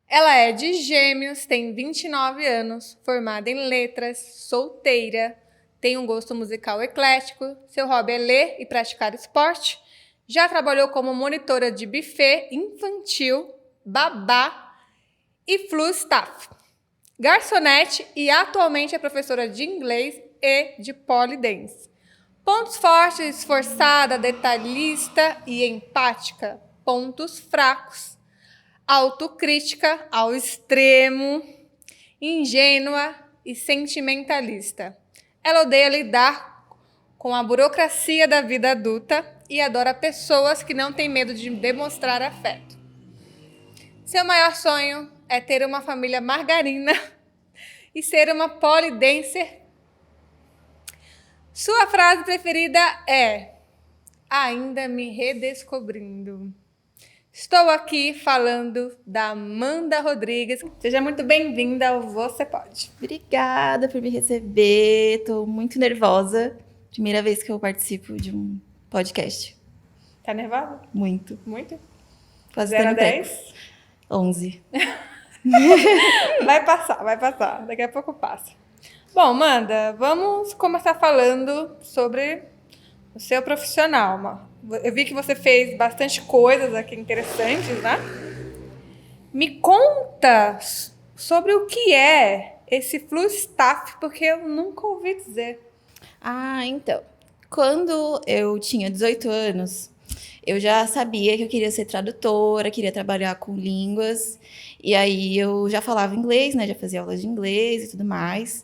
Ela é de Gêmeos, tem 29 anos, formada em letras, solteira, tem um gosto musical eclético, seu hobby é ler e praticar esporte, já trabalhou como monitora de buffet infantil, babá e flu staff, garçonete e atualmente é professora de inglês e de pole dance. Pontos fortes: esforçada, detalhista e empática. Pontos fracos: autocrítica ao extremo, ingênua e sentimentalista. Ela odeia lidar com a burocracia da vida adulta e adora pessoas que não têm medo de demonstrar afeto. Seu maior sonho é ter uma família margarina e ser uma pole dancer. Sua frase preferida é: ainda me redescobrindo. Estou aqui falando da Amanda Rodrigues. Seja muito bem-vinda ao Você Pode. Obrigada por me receber. Estou muito nervosa. Primeira vez que eu participo de um podcast. Tá nervosa? Muito. Muito? Quase 0 a tendo tempo. 10? 11. Vai passar. Daqui a pouco passa. Bom, Amanda, vamos começar falando sobre o seu profissional. Eu vi que você fez bastante coisas aqui interessantes, né? Me conta sobre o que é esse flu staff, porque eu nunca ouvi dizer. Então. Quando eu tinha 18 anos, eu já sabia que eu queria ser tradutora, queria trabalhar com línguas. E aí eu já falava inglês, né? Já fazia aulas de inglês e tudo mais.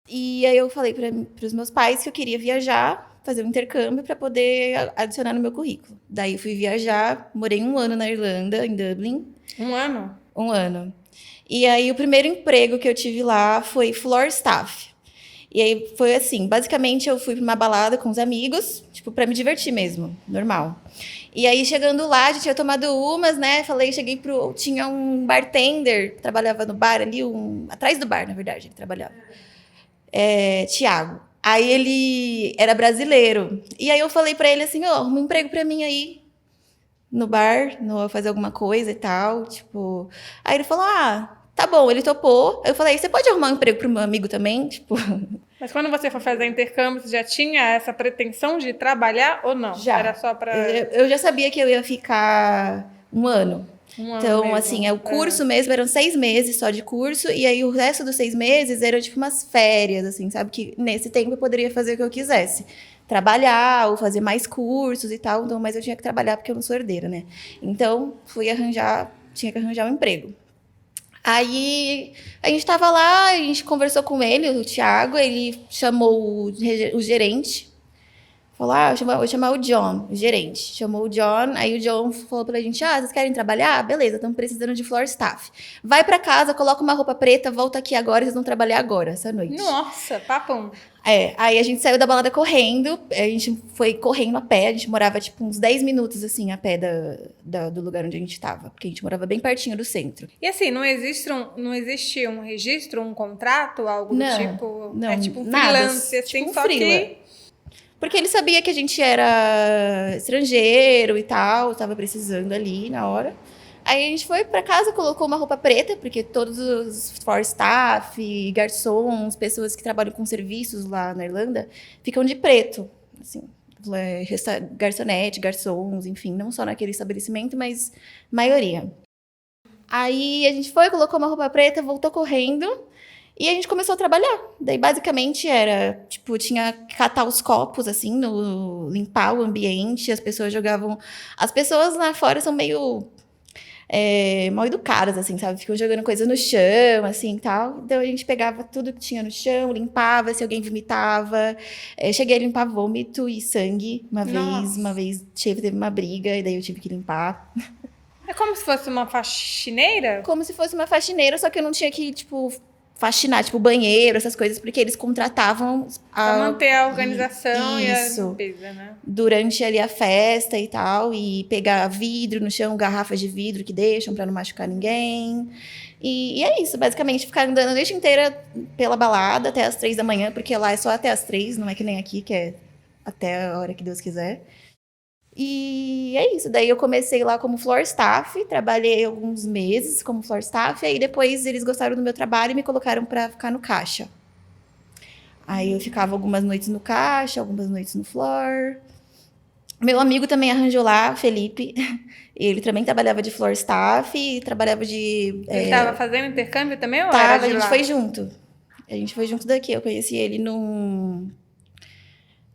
E aí eu falei para os meus pais que eu queria viajar, fazer um intercâmbio para poder adicionar no meu currículo. Daí eu fui viajar, morei 1 ano na Irlanda, em Dublin. 1 ano? 1 ano. E aí o primeiro emprego que eu tive lá foi floor staff. E aí foi assim, basicamente eu fui para uma balada com os amigos, tipo, para me divertir mesmo, normal. E aí chegando lá, a gente tinha tomado umas, né? Tinha um bartender que trabalhava no bar ali, atrás do bar, na verdade, ele trabalhava. Tiago. Aí ele era brasileiro. E aí eu falei pra ele assim, arruma um emprego pra mim aí no bar, fazer alguma coisa e tal, tipo... Aí ele falou, tá bom, ele topou. Aí eu falei, você pode arrumar um emprego pro meu amigo também? Tipo... Mas quando você for fazer intercâmbio, você já tinha essa pretensão de trabalhar ou não? Já. Era só pra... Eu já sabia que eu ia ficar 1 ano. Então, mesmo. assim, o curso mesmo eram 6 meses só de curso, e aí o resto dos 6 meses eram tipo umas férias, assim, sabe? Que nesse tempo eu poderia fazer o que eu quisesse. Trabalhar ou fazer mais cursos e tal, então, mas eu tinha que trabalhar porque eu não sou herdeira, né? Então, tinha que arranjar um emprego. Aí a gente tava lá, a gente conversou com ele, o Thiago, ele chamou o gerente. Falou, eu vou chamar o John, o gerente. Chamou o John, aí o John falou pra gente, vocês querem trabalhar? Beleza, estamos precisando de floor staff. Vai pra casa, coloca uma roupa preta, volta aqui agora, vocês vão trabalhar agora, essa noite. Nossa, papum. Aí a gente saiu da balada correndo, a gente foi correndo a pé, a gente morava tipo uns 10 minutos assim a pé do lugar onde a gente tava, porque a gente morava bem pertinho do centro. E assim, não existe um registro, um contrato, algo do tipo? Não, é tipo um nada, freelance, assim, tipo um só freela. que... Porque ele sabia que a gente era estrangeiro e tal, tava precisando ali na hora. Aí a gente foi pra casa, colocou uma roupa preta, porque todos os floor staff, garçons, pessoas que trabalham com serviços lá na Irlanda, ficam de preto, assim, garçonete, garçons, enfim, não só naquele estabelecimento, mas maioria. Aí a gente foi, colocou uma roupa preta, voltou correndo, e a gente começou a trabalhar. Daí, basicamente, era, tipo, tinha que catar os copos, assim, limpar o ambiente, as pessoas jogavam... As pessoas lá fora são meio mal educadas, assim, sabe? Ficam jogando coisa no chão, assim, e tal. Então, a gente pegava tudo que tinha no chão, limpava, se alguém vomitava. Cheguei a limpar vômito e sangue uma vez teve uma briga, e daí eu tive que limpar. É como se fosse uma faxineira? Como se fosse uma faxineira, só que eu não tinha que, tipo... faxinar, tipo, banheiro, essas coisas, porque eles contratavam... Pra manter a organização Isso. E a limpeza, né? Durante ali a festa e tal, e pegar vidro no chão, garrafas de vidro que deixam pra não machucar ninguém. E é isso, basicamente, ficar andando a noite inteira pela balada até as 3 da manhã, porque lá é só até as 3, não é que nem aqui, que é até a hora que Deus quiser. E é isso. Daí eu comecei lá como floor staff, trabalhei alguns meses como floor staff, aí depois eles gostaram do meu trabalho e me colocaram para ficar no caixa. Aí eu ficava algumas noites no caixa, algumas noites no floor. Meu amigo também arranjou lá, Felipe. Ele também trabalhava de floor staff e trabalhava de. Ele tava fazendo intercâmbio também ou era Tava, a de gente lá? foi junto. A gente foi junto daqui. Eu conheci ele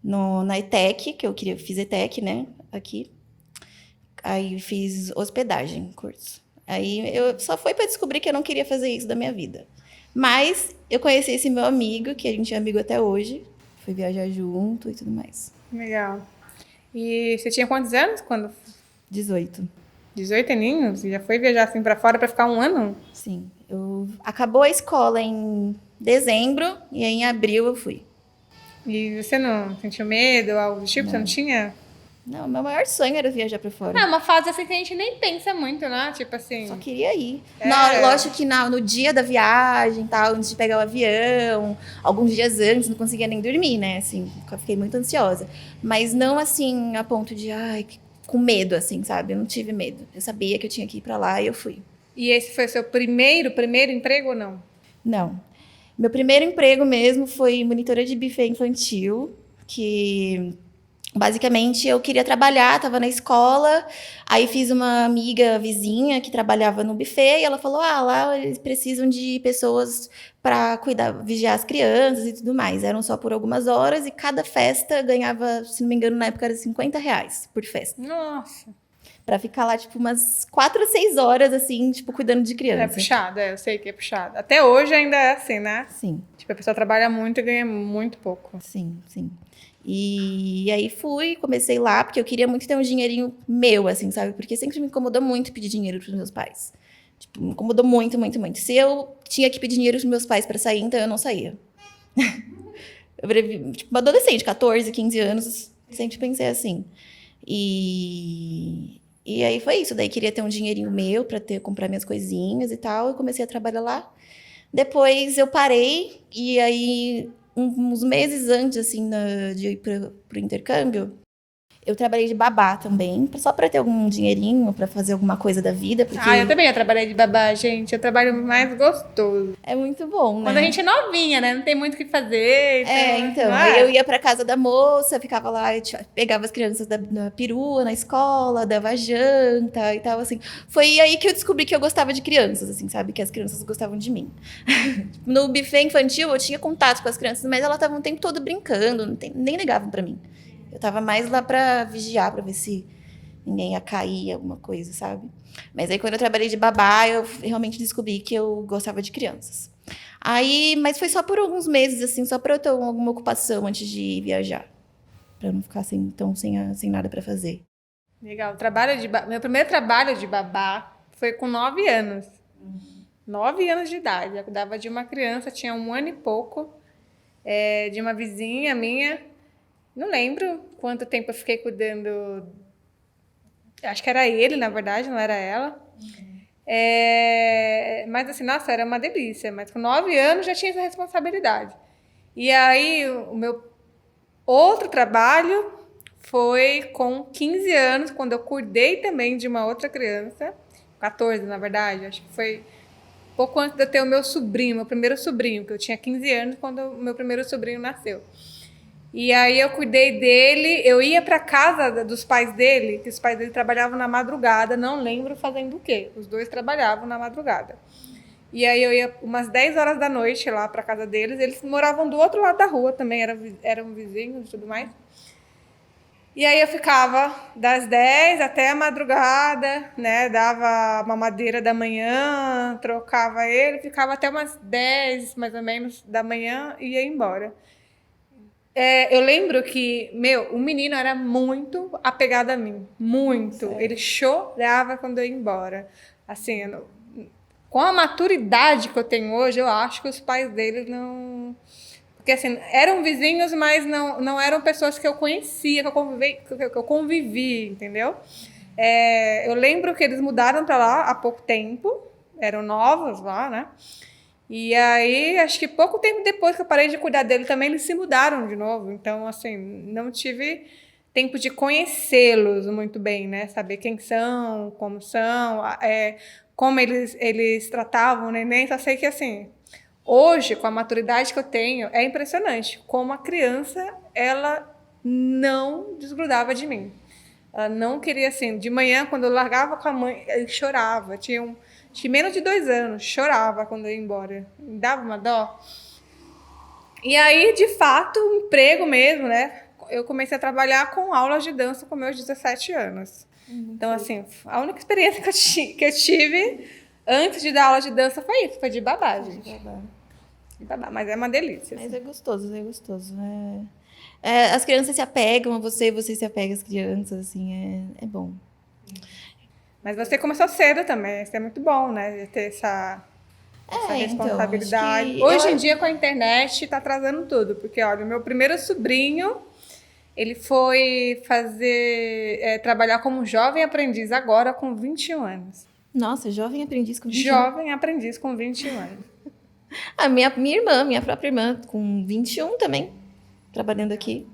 na ETEC, que eu queria, fiz ETEC, né? Aqui. Aí fiz hospedagem, curso. Aí eu só foi para descobrir que eu não queria fazer isso da minha vida. Mas eu conheci esse meu amigo, que a gente é amigo até hoje. Fui viajar junto e tudo mais. Legal. E você tinha quantos anos quando? 18. 18 aninhos? E já foi viajar assim pra fora pra ficar um ano? Sim. Acabou a escola em dezembro e aí em abril eu fui. E você não sentiu medo ou algo do tipo? Não. Você não tinha? Não, meu maior sonho era viajar pra fora. É uma fase assim que a gente nem pensa muito, né? Tipo assim. Só queria ir. É. Lógico que no dia da viagem, tal, antes de pegar o avião, alguns dias antes, não conseguia nem dormir, né? Assim, fiquei muito ansiosa. Mas não assim, a ponto de, com medo, assim, sabe? Eu não tive medo. Eu sabia que eu tinha que ir pra lá e eu fui. E esse foi o seu primeiro emprego ou não? Não. Meu primeiro emprego mesmo foi monitora de buffet infantil, que basicamente eu queria trabalhar, estava na escola, aí fiz uma amiga vizinha que trabalhava no buffet e ela falou: lá eles precisam de pessoas para cuidar, vigiar as crianças e tudo mais. Eram só por algumas horas e cada festa ganhava, se não me engano, na época era R$50 por festa. Nossa. Pra ficar lá, tipo, umas 4 a 6 horas, assim, tipo, cuidando de criança. É puxado, eu sei que é puxado. Até hoje ainda é assim, né? Sim. Tipo, a pessoa trabalha muito e ganha muito pouco. Sim. E aí comecei lá, porque eu queria muito ter um dinheirinho meu, assim, sabe? Porque sempre me incomodou muito pedir dinheiro pros meus pais. Tipo, me incomodou muito, muito, muito. Se eu tinha que pedir dinheiro pros meus pais pra sair, então eu não saía. Tipo, uma adolescente, 14, 15 anos, sempre pensei assim. E aí foi isso. Daí queria ter um dinheirinho meu pra comprar minhas coisinhas e tal. Eu comecei a trabalhar lá. Depois eu parei e aí uns meses antes assim de ir pro intercâmbio, eu trabalhei de babá também, só para ter algum dinheirinho para fazer alguma coisa da vida, porque eu também já trabalhei de babá, gente. Eu trabalho mais gostoso. é muito bom, né? Quando a gente é novinha, né? Não tem muito o que fazer. Então, não aí eu ia pra casa da moça, ficava lá, pegava as crianças da perua na escola, dava janta e tal, assim. Foi aí que eu descobri que eu gostava de crianças, assim, sabe? Que as crianças gostavam de mim. No buffet infantil, eu tinha contato com as crianças, mas elas estavam o tempo todo brincando, nem ligavam pra mim. Eu tava mais lá pra vigiar, pra ver se ninguém ia cair, alguma coisa, sabe? Mas aí, quando eu trabalhei de babá, eu realmente descobri que eu gostava de crianças. Aí, mas foi só por alguns meses, assim, só pra eu ter alguma ocupação antes de viajar. Pra eu não ficar sem nada pra fazer. Legal. Meu primeiro trabalho de babá foi com 9 anos. 9 anos de idade. Eu cuidava de uma criança, tinha 1 ano e pouco, de uma vizinha minha. Não lembro quanto tempo eu fiquei cuidando. Acho que era ele, na verdade, não era ela. Mas assim, nossa, era uma delícia. Mas com 9 anos já tinha essa responsabilidade. E aí, o meu outro trabalho foi com 15 anos, quando eu cuidei também de uma outra criança. 14, na verdade. Acho que foi pouco antes de eu ter o meu sobrinho, meu primeiro sobrinho, que eu tinha 15 anos quando o meu primeiro sobrinho nasceu. E aí eu cuidei dele, eu ia para casa dos pais dele, que os pais dele trabalhavam na madrugada, não lembro fazendo o quê. Os dois trabalhavam na madrugada. E aí eu ia umas 10 horas da noite lá para casa deles, eles moravam do outro lado da rua também, eram vizinhos e tudo mais. E aí eu ficava das 10 até a madrugada, né? Dava mamadeira da manhã, trocava ele, ficava até umas 10, mais ou menos, da manhã e ia embora. Eu lembro que, o menino era muito apegado a mim. Muito. Sério? Ele chorava quando eu ia embora. Assim, com a maturidade que eu tenho hoje, eu acho que os pais dele não... Porque, assim, eram vizinhos, mas não eram pessoas que eu conhecia, que eu convivi, entendeu? Eu lembro que eles mudaram para lá há pouco tempo. Eram novos lá, né? E aí, acho que pouco tempo depois que eu parei de cuidar dele também, eles se mudaram de novo. Então, assim, não tive tempo de conhecê-los muito bem, né? Saber quem são, como eles tratavam o neném. Só sei que, assim, hoje, com a maturidade que eu tenho, é impressionante como a criança, ela não desgrudava de mim. Ela não queria, assim, de manhã, quando eu largava com a mãe, eu chorava. Tinha menos de 2 anos, chorava quando eu ia embora. Me dava uma dó. E aí, de fato, o emprego mesmo, né? Eu comecei a trabalhar com aulas de dança com meus 17 anos. Então, assim, a única experiência que eu tive antes de dar aula de dança foi isso, foi de babá, gente. De babá, mas é uma delícia. Mas assim. é gostoso, é gostoso. As crianças se apegam a você se apega às crianças, assim, é bom. Mas você começou cedo também, isso é muito bom, né? Ter essa responsabilidade. Então, Hoje em dia, com a internet, tá atrasando tudo. Porque, olha, o meu primeiro sobrinho, ele foi trabalhar como jovem aprendiz agora com 21 anos. Nossa, jovem aprendiz com 21 Jovem aprendiz com 21 anos. A minha irmã, minha própria irmã, com 21 também, trabalhando aqui.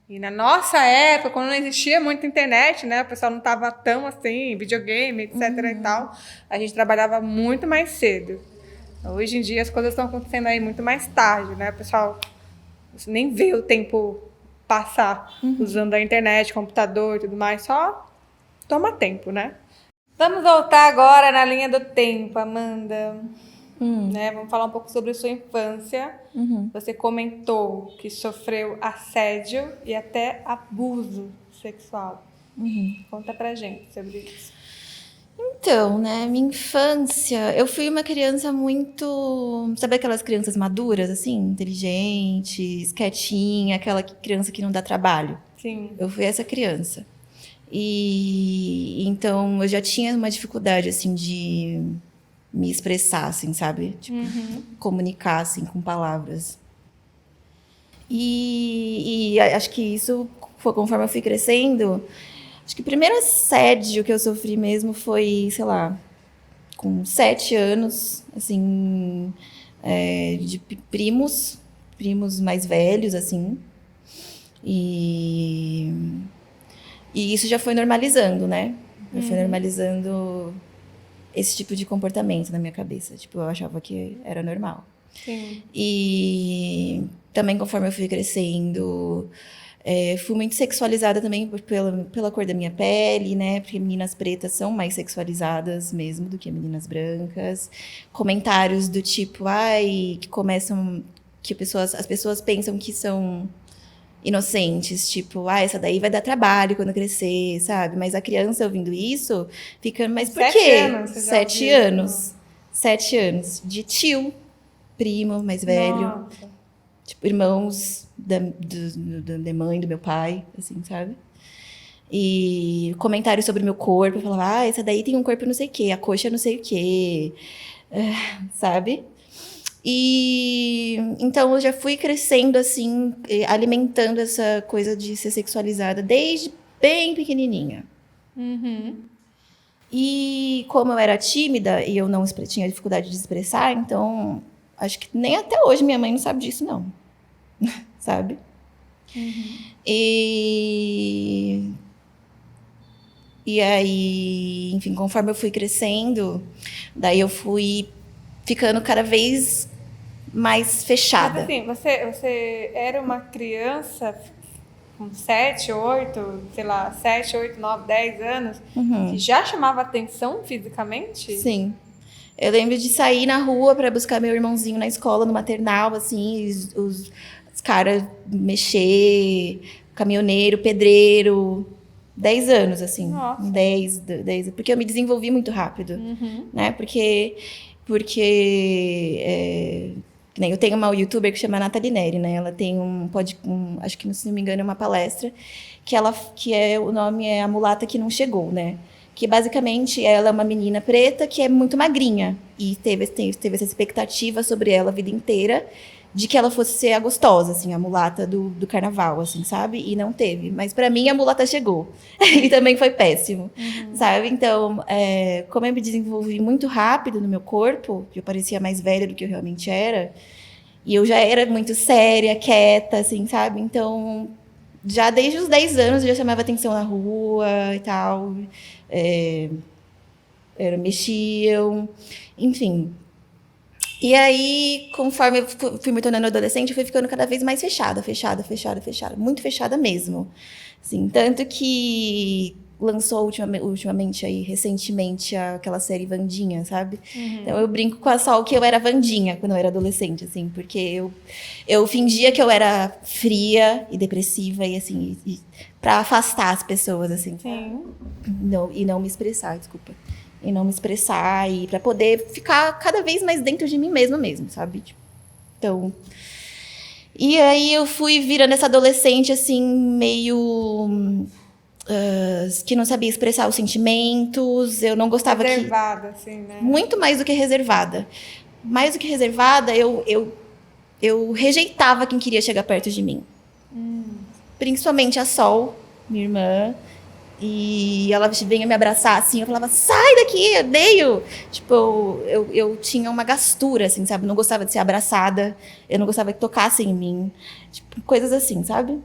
E na nossa época, quando não existia muita internet, né? O pessoal não estava tão assim, videogame, etc. e tal. A gente trabalhava muito mais cedo. Hoje em dia as coisas estão acontecendo aí muito mais tarde, né? O pessoal você nem vê o tempo passar usando a internet, computador e tudo mais. Só toma tempo, né? Vamos voltar agora na linha do tempo, Amanda. Né? Vamos falar um pouco sobre a sua infância. Você comentou que sofreu assédio e até abuso sexual. Conta pra gente sobre isso. Então, né, minha infância, eu fui uma criança muito... Sabe aquelas crianças maduras, assim? Inteligentes, quietinha, aquela criança que não dá trabalho? Sim. Eu fui essa criança. E então eu já tinha uma dificuldade, assim, de me expressar, assim, sabe? Tipo, comunicar, assim, com palavras. E acho que isso, conforme eu fui crescendo, acho que o primeiro assédio que eu sofri mesmo foi, sei lá, com 7 anos, assim, de primos mais velhos, assim. E isso já foi normalizando, né? Já foi normalizando esse tipo de comportamento na minha cabeça. Tipo, eu achava que era normal. Sim. E também, conforme eu fui crescendo, fui muito sexualizada também pela cor da minha pele, né? Porque meninas pretas são mais sexualizadas mesmo do que meninas brancas. Comentários do tipo, que começam... que as pessoas pensam que são inocentes, tipo, essa daí vai dar trabalho quando crescer, sabe? Mas a criança ouvindo isso, fica, mas por quê? 7 anos. 7 anos. De tio, primo mais velho. Nossa. Tipo, irmãos da mãe, do meu pai, assim, sabe? E comentários sobre o meu corpo, eu falava, essa daí tem um corpo não sei o quê, a coxa não sei o quê, sabe? E então eu já fui crescendo assim, alimentando essa coisa de ser sexualizada desde bem pequenininha. E como eu era tímida e eu não tinha dificuldade de expressar, então acho que nem até hoje minha mãe não sabe disso, não. Sabe? E aí, enfim, conforme eu fui crescendo, daí eu fui ficando cada vez mais fechada. Mas assim, você era uma criança com 7, 8, sei lá, 7, 8, 9, 10 anos, que já chamava atenção fisicamente? Sim. Eu lembro de sair na rua para buscar meu irmãozinho na escola, no maternal, assim, os caras mexer, caminhoneiro, pedreiro... 10 anos, assim. Nossa. 10, porque eu me desenvolvi muito rápido, né? Porque nem eu tenho uma youtuber que chama Nathalie Neri, né? Ela tem acho que, se não me engano, é uma palestra que o nome é A Mulata que Não Chegou, né? Que basicamente ela é uma menina preta que é muito magrinha e teve essa expectativa sobre ela a vida inteira de que ela fosse ser a gostosa, assim, a mulata do carnaval, assim, sabe? E não teve. Mas pra mim, a mulata chegou. E também foi péssimo, sabe? Então, como eu me desenvolvi muito rápido no meu corpo, eu parecia mais velha do que eu realmente era, e eu já era muito séria, quieta, assim, sabe? Então, já desde os 10 anos eu já chamava atenção na rua e tal. Mexiam, enfim. E aí, conforme eu fui me tornando adolescente, eu fui ficando cada vez mais fechada. Muito fechada mesmo. Assim, tanto que lançou ultimamente, aí, recentemente, aquela série Wandinha, sabe? Então, eu brinco com a Sol que eu era Wandinha quando eu era adolescente, assim. Porque eu fingia que eu era fria e depressiva e, assim, pra afastar as pessoas, assim. Sim. E não me expressar, desculpa. E não me expressar e para poder ficar cada vez mais dentro de mim mesmo, sabe? Então, e aí eu fui virando essa adolescente assim meio que não sabia expressar os sentimentos, eu não gostava reservada, assim, né? Muito mais do que reservada. Mais do que reservada, eu rejeitava quem queria chegar perto de mim. Principalmente a Sol, minha irmã. E ela vinha me abraçar, assim, eu falava, sai daqui, eu odeio. Tipo, eu tinha uma gastura, assim, sabe? Eu não gostava de ser abraçada, eu não gostava que tocassem em mim. Tipo, coisas assim, sabe?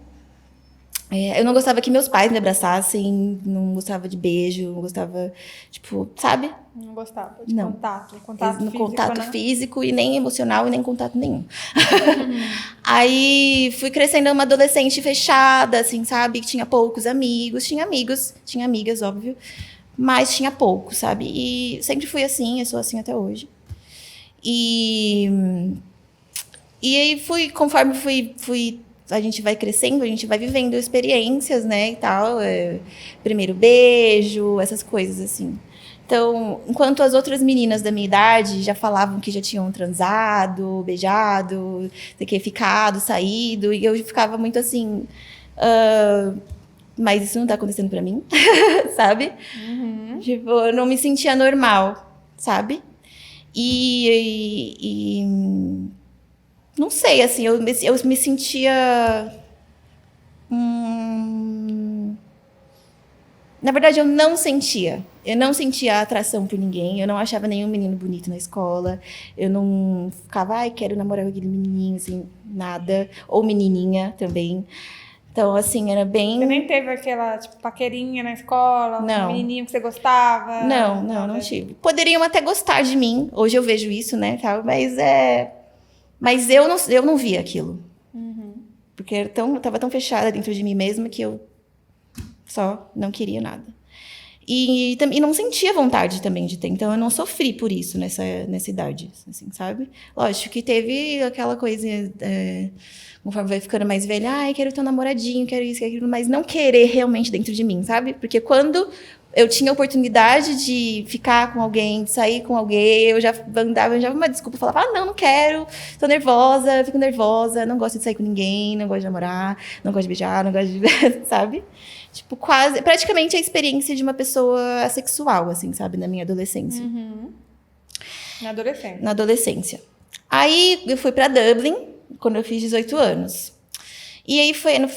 Eu não gostava que meus pais me abraçassem, não gostava de beijo, não gostava, tipo, sabe? Não gostava de Não. contato físico, contato né? físico e nem emocional e nem contato nenhum. Aí fui crescendo uma adolescente fechada, assim, sabe? Que tinha poucos amigos, tinha amigas, óbvio, mas tinha poucos, sabe? E sempre fui assim, eu sou assim até hoje. E aí conforme a gente vai crescendo, a gente vai vivendo experiências, né, e tal, primeiro beijo, essas coisas assim. Então, enquanto as outras meninas da minha idade já falavam que já tinham transado, beijado, ficado, saído, e eu ficava muito assim, mas isso não tá acontecendo pra mim, sabe? Tipo, eu não me sentia normal, sabe? E não sei, assim, eu me sentia... Na verdade, eu não sentia atração por ninguém. Eu não achava nenhum menino bonito na escola. Eu não ficava, quero namorar com aquele menininho, assim, nada. Ou menininha também. Então, assim, era bem... Você nem teve aquela, tipo, paquerinha na escola? Não. Um menininho que você gostava? Não tive. Poderiam até gostar de mim. Hoje eu vejo isso, né, tal, mas eu não via aquilo. Porque eu tava tão fechada dentro de mim mesma que eu só não queria nada. E não sentia vontade também de ter. Então, eu não sofri por isso nessa idade, assim, sabe? Lógico que teve aquela coisa... conforme vai ficando mais velha, quero ter um namoradinho, quero isso, quero aquilo, mas não querer realmente dentro de mim, sabe? Porque quando eu tinha a oportunidade de ficar com alguém, de sair com alguém, eu já dava uma desculpa, falava, não quero, tô nervosa, fico nervosa, não gosto de sair com ninguém, não gosto de namorar, não gosto de beijar, não gosto de... sabe? Tipo, praticamente a experiência de uma pessoa assexual, assim, sabe? Na minha adolescência. Na adolescência. Aí, eu fui pra Dublin, quando eu fiz 18 anos. E aí,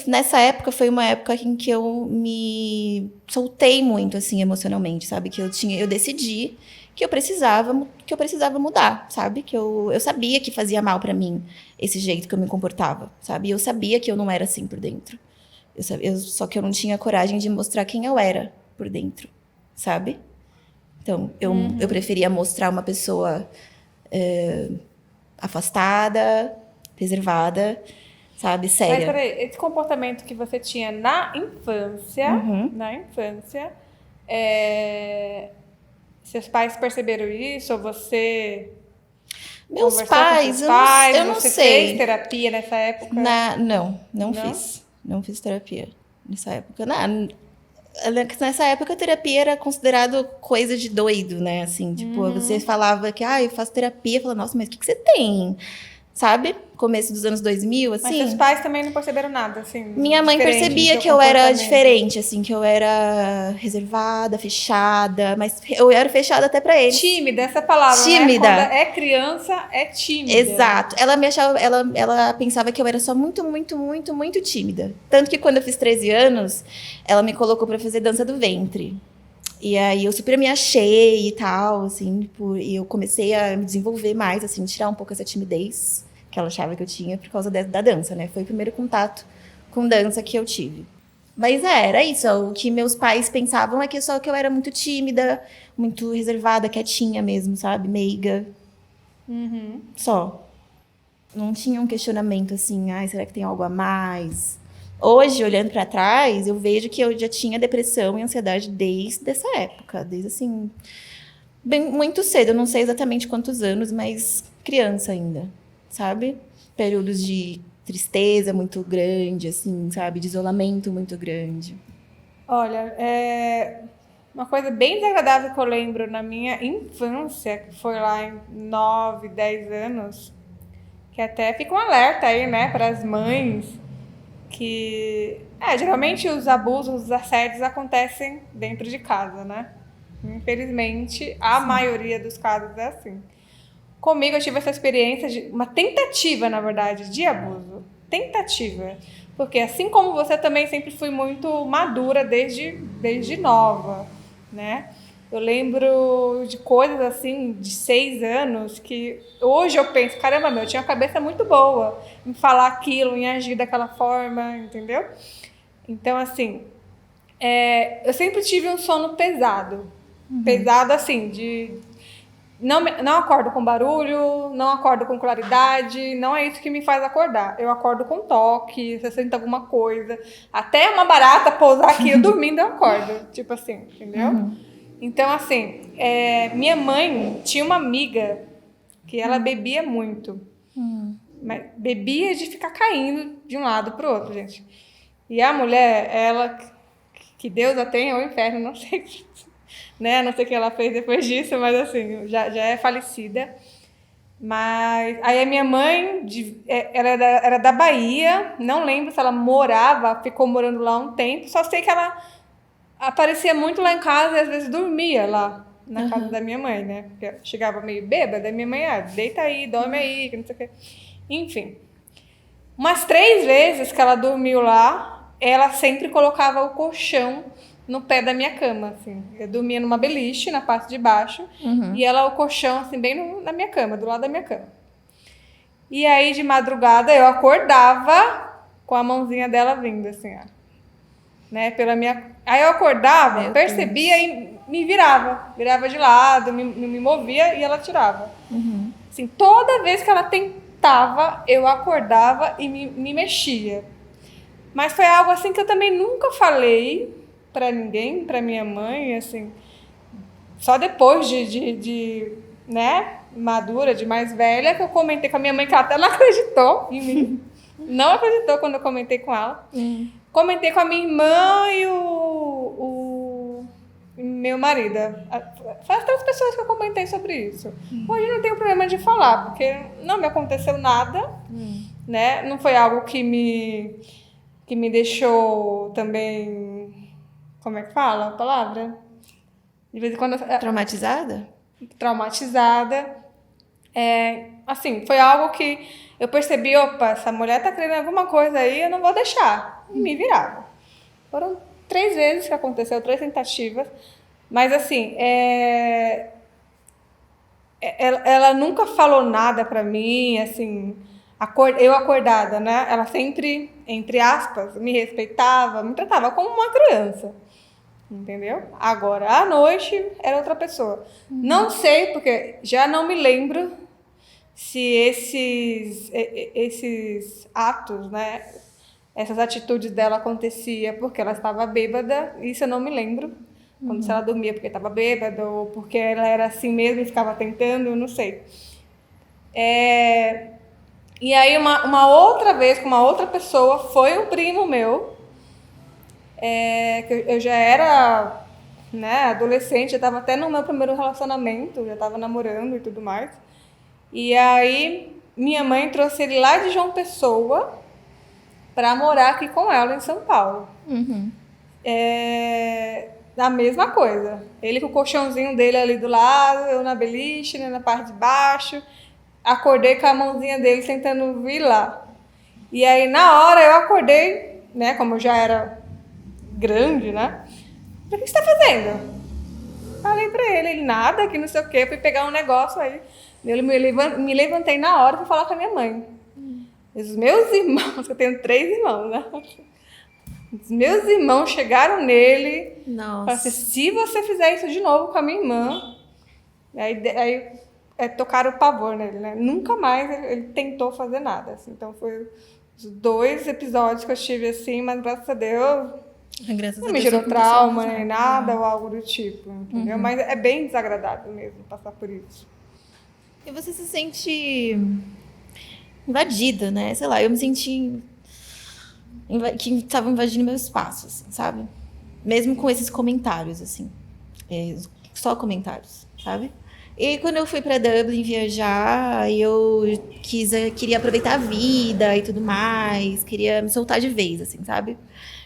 nessa época, foi uma época em que eu me soltei muito, assim, emocionalmente, sabe? Que eu decidi que eu precisava mudar, sabe? Que eu sabia que fazia mal pra mim esse jeito que eu me comportava, sabe? Eu sabia que eu não era assim por dentro. Só que eu não tinha coragem de mostrar quem eu era por dentro, sabe? Então, eu preferia mostrar uma pessoa afastada, reservada, sabe? Séria. Mas peraí, esse comportamento que você tinha na infância, seus pais perceberam isso? Ou você... Meus pais, eu não sei. Você fez terapia nessa época? Não fiz. Não fiz terapia nessa época. Nessa época, a terapia era considerado coisa de doido, né? Assim, tipo, você falava que, eu faço terapia. Eu falava, nossa, mas o que você tem? Sabe? Começo dos anos 2000, assim. Mas seus pais também não perceberam nada, assim? Minha mãe percebia que eu era diferente, assim, que eu era reservada, fechada, mas eu era fechada até pra eles. Tímida, essa palavra, tímida. Né? Quando é criança, é tímida. Exato. Ela pensava que eu era só muito, muito, muito, muito tímida. Tanto que quando eu fiz 13 anos, ela me colocou pra fazer dança do ventre. E aí eu super me achei e tal, assim, tipo, e eu comecei a me desenvolver mais, assim, tirar um pouco essa timidez que ela achava que eu tinha por causa da dança, né? Foi o primeiro contato com dança que eu tive. Mas era isso. O que meus pais pensavam é que só que eu era muito tímida, muito reservada, quietinha mesmo, sabe? Meiga. Só. Não tinha um questionamento assim, ai, será que tem algo a mais? Hoje, olhando pra trás, eu vejo que eu já tinha depressão e ansiedade desde essa época. Desde assim, muito cedo. Eu não sei exatamente quantos anos, mas criança ainda, sabe? Períodos de tristeza muito grande, assim, sabe? De isolamento muito grande. Olha, uma coisa bem desagradável que eu lembro na minha infância, que foi lá em 9, 10 anos, que até fica um alerta aí, né, para as mães, que geralmente os abusos, os assédios acontecem dentro de casa, né? Infelizmente, a maioria dos casos é assim. Comigo eu tive essa experiência de uma tentativa, na verdade, de abuso. Tentativa. Porque assim como você, também sempre fui muito madura desde nova, né? Eu lembro de coisas assim, de 6 anos, que hoje eu penso, caramba, eu tinha uma cabeça muito boa em falar aquilo, em agir daquela forma, entendeu? Então, assim, eu sempre tive um sono pesado. Pesado, assim, não acordo com barulho, não acordo com claridade, não é isso que me faz acordar. Eu acordo com toque, se eu sinto alguma coisa, até uma barata pousar aqui, eu dormindo eu acordo, tipo assim, entendeu? Então, assim, minha mãe tinha uma amiga que ela bebia muito, mas bebia de ficar caindo de um lado pro outro, gente. E a mulher, ela, que Deus a tenha, ou inferno, não sei, né? Não sei o que ela fez depois disso, mas assim, já é falecida. Mas aí a minha mãe, ela era da Bahia, não lembro se ela ficou morando lá um tempo, só sei que ela aparecia muito lá em casa e às vezes dormia lá na casa da minha mãe, né? Porque chegava meio bêbada, a minha mãe, deita aí, dorme aí, que não sei o que. Enfim, umas 3 vezes que ela dormiu lá, ela sempre colocava o colchão no pé da minha cama, assim. Eu dormia numa beliche, na parte de baixo, e ela, o colchão, assim, bem na minha cama, do lado da minha cama. E aí, de madrugada, eu acordava com a mãozinha dela vindo, assim, ó. Né, pela minha... Aí eu acordava, Meu percebia Deus. e me virava de lado, me movia e ela tirava. Assim, toda vez que ela tentava, eu acordava e me mexia. Mas foi algo assim que eu também nunca falei pra ninguém, pra minha mãe, assim, só depois de né, madura, de mais velha, que eu comentei com a minha mãe, que ela até não acreditou em mim. Não acreditou quando eu comentei com ela. Comentei com a minha irmã e o meu marido. Foi as 3 pessoas que eu comentei sobre isso. Hoje não tenho problema de falar, porque não me aconteceu nada, né? Não foi algo que me deixou também... Como é que fala a palavra? De vez em quando... Traumatizada? Traumatizada. Assim, foi algo que eu percebi, opa, essa mulher tá querendo alguma coisa aí, eu não vou deixar. E me virava. Foram 3 vezes que aconteceu, 3 tentativas. Mas, assim, ela nunca falou nada pra mim, assim, eu acordada, né? Ela sempre, entre aspas, me respeitava, me tratava como uma criança. Entendeu? Agora, à noite, era outra pessoa. Não sei, porque já não me lembro se esses atos, né? Essas atitudes dela aconteciam porque ela estava bêbada. Isso eu não me lembro. Quando se ela dormia porque estava bêbada ou porque ela era assim mesmo e ficava tentando, eu não sei. E aí, uma outra vez, com uma outra pessoa, foi um primo meu, que eu já era, né, adolescente, já estava até no meu primeiro relacionamento, já estava namorando e tudo mais. E aí, minha mãe trouxe ele lá de João Pessoa para morar aqui com ela em São Paulo. A mesma coisa. Ele com o colchãozinho dele ali do lado, eu na beliche, né, na parte de baixo. Acordei com a mãozinha dele tentando vir lá. E aí, na hora, eu acordei, né, como eu já era grande, né? O que você está fazendo? Falei pra ele nada, que não sei o quê. Fui pegar um negócio aí. Me levantei na hora para falar com a minha mãe. Os meus irmãos, eu tenho 3 irmãos, né? Os meus irmãos chegaram nele. Nossa. Falaram assim, se você fizer isso de novo com a minha irmã... Aí tocaram o pavor nele, né? Nunca mais ele tentou fazer nada. Assim. Então, foi os 2 episódios que eu tive assim, mas graças a Deus... Não me gerou trauma, nem nada, ou algo do tipo, entendeu? Mas é bem desagradável mesmo passar por isso. E você se sente invadida, né? Sei lá, eu me senti que estava invadindo meu espaço, assim, sabe? Mesmo com esses comentários, assim. Só comentários, sabe? E quando eu fui pra Dublin viajar, eu queria aproveitar a vida e tudo mais, queria me soltar de vez, assim, sabe?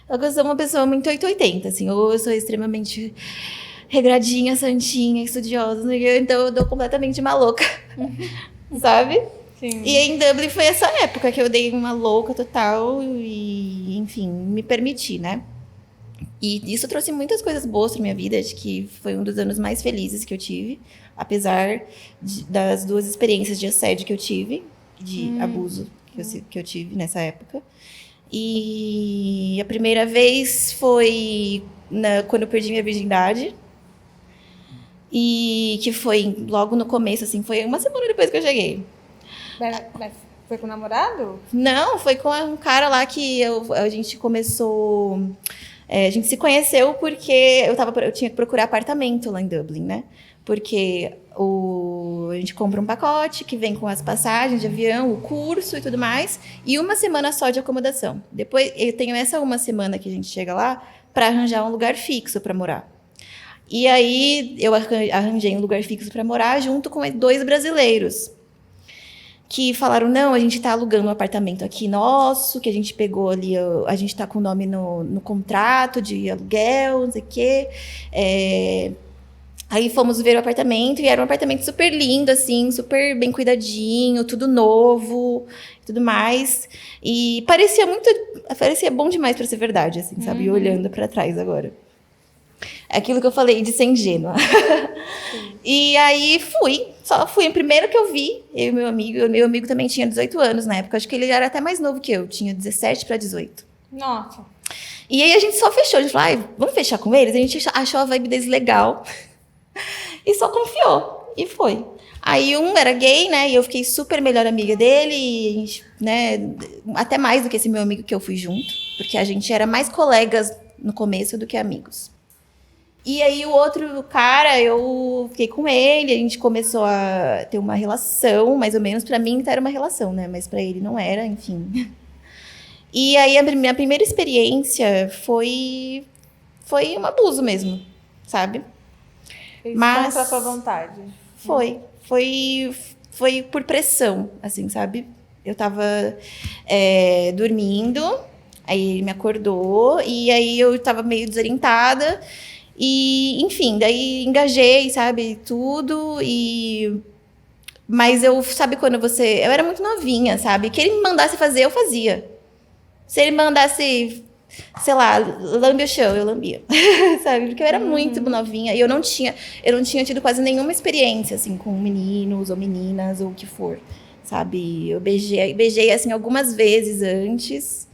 Eu sou uma pessoa muito 880, assim, ou eu sou extremamente regradinha, santinha, estudiosa, então eu dou completamente maluca, sabe? Sim. E em Dublin foi essa época que eu dei uma louca total e, enfim, me permiti, né? E isso trouxe muitas coisas boas pra minha vida, acho que foi um dos anos mais felizes que eu tive, apesar das 2 experiências de assédio que eu tive, de abuso que eu tive nessa época. E a primeira vez foi quando eu perdi minha virgindade. E que foi logo no começo, assim, foi uma semana depois que eu cheguei. Mas foi com o namorado? Não, foi com um cara lá que a gente começou... a gente se conheceu porque eu tinha que procurar apartamento lá em Dublin, né? Porque a gente compra um pacote que vem com as passagens de avião, o curso e tudo mais, e uma semana só de acomodação. Depois eu tenho essa uma semana que a gente chega lá para arranjar um lugar fixo para morar. E aí eu arranjei um lugar fixo para morar junto com 2 brasileiros que falaram, não, a gente tá alugando um apartamento aqui nosso, que a gente pegou ali, a gente tá com o nome no contrato de aluguel, não sei o quê. Aí fomos ver o apartamento e era um apartamento super lindo, assim, super bem cuidadinho, tudo novo, tudo mais. E parecia bom demais para ser verdade, assim, sabe? Olhando para trás agora. É aquilo que eu falei de ser ingênua. E aí só fui. O primeiro que eu vi, eu e meu amigo também tinha 18 anos na época, acho que ele era até mais novo que eu, tinha 17 para 18. Nossa. E aí a gente só fechou, a gente falou, vamos fechar com eles? A gente achou a vibe deles legal. E só confiou. E foi. Aí um era gay, né? E eu fiquei super melhor amiga dele. E a gente, né? Até mais do que esse meu amigo que eu fui junto. Porque a gente era mais colegas no começo do que amigos. E aí o outro cara, eu fiquei com ele. A gente começou a ter uma relação. Mais ou menos pra mim era uma relação, né? Mas pra ele não era, enfim. E aí a minha primeira experiência foi um abuso mesmo, sabe? Mas contra a sua vontade. Foi por pressão, assim, sabe? Eu tava dormindo, aí ele me acordou, e aí eu tava meio desorientada, e, enfim, daí engajei, sabe, tudo, mas sabe quando eu era muito novinha, sabe? Que ele me mandasse fazer, eu fazia. Se ele mandasse... sei lá, lambe o chão, eu lambia, sabe? Porque eu era muito novinha e eu não tinha tido quase nenhuma experiência, assim, com meninos ou meninas ou o que for, sabe? Eu beijei assim, algumas vezes antes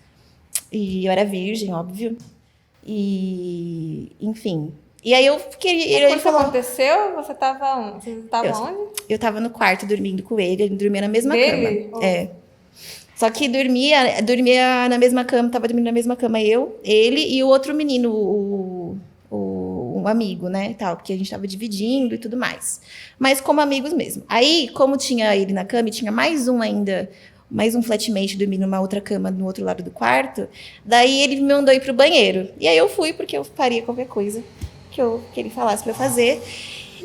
e eu era virgem, óbvio. E, enfim. E aí eu fiquei... Quando isso aconteceu, você tava onde? Você tava onde? Eu tava no quarto dormindo com ele dormia na mesma Dele? cama. Só que dormia na mesma cama, tava dormindo na mesma cama ele e o outro menino, um amigo, né, tal, porque a gente tava dividindo e tudo mais. Mas como amigos mesmo. Aí, como tinha ele na cama e tinha mais um flatmate dormindo numa outra cama no outro lado do quarto, daí ele me mandou ir pro banheiro. E aí eu fui, porque eu faria qualquer coisa que ele falasse pra eu fazer.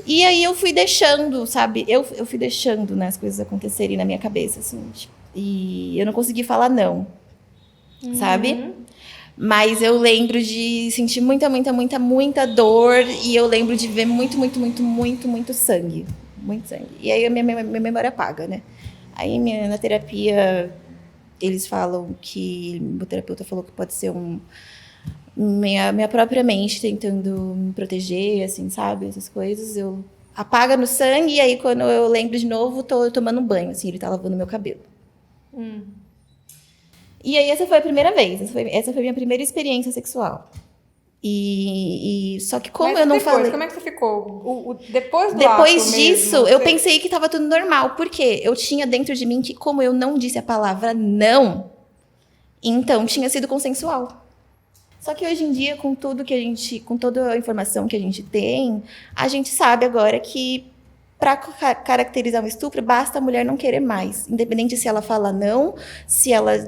E aí eu fui deixando, sabe, eu fui deixando, né, as coisas acontecerem na minha cabeça, assim, tipo. E eu não consegui falar não, sabe? Mas eu lembro de sentir muita, muita, muita, muita dor. E eu lembro de ver muito, muito, muito, muito, muito sangue. Muito sangue. E aí a minha memória apaga, né? Aí na terapia, eles falam que... O terapeuta falou que pode ser minha própria mente tentando me proteger, assim, sabe? Essas coisas. Eu apaga no sangue e aí quando eu lembro de novo, tô tomando um banho, assim. Ele tá lavando meu cabelo. E aí essa foi a primeira vez. Essa foi a minha primeira experiência sexual. Só que como Mas eu não depois, falei... como é que você ficou? Depois do Depois ato disso, mesmo, eu você- pensei que tava tudo normal. Porque eu tinha dentro de mim que, como eu não disse a palavra não, então tinha sido consensual. Só que hoje em dia, com toda a informação que a gente sabe agora que para caracterizar um estupro, basta a mulher não querer mais. Independente se ela fala não, se ela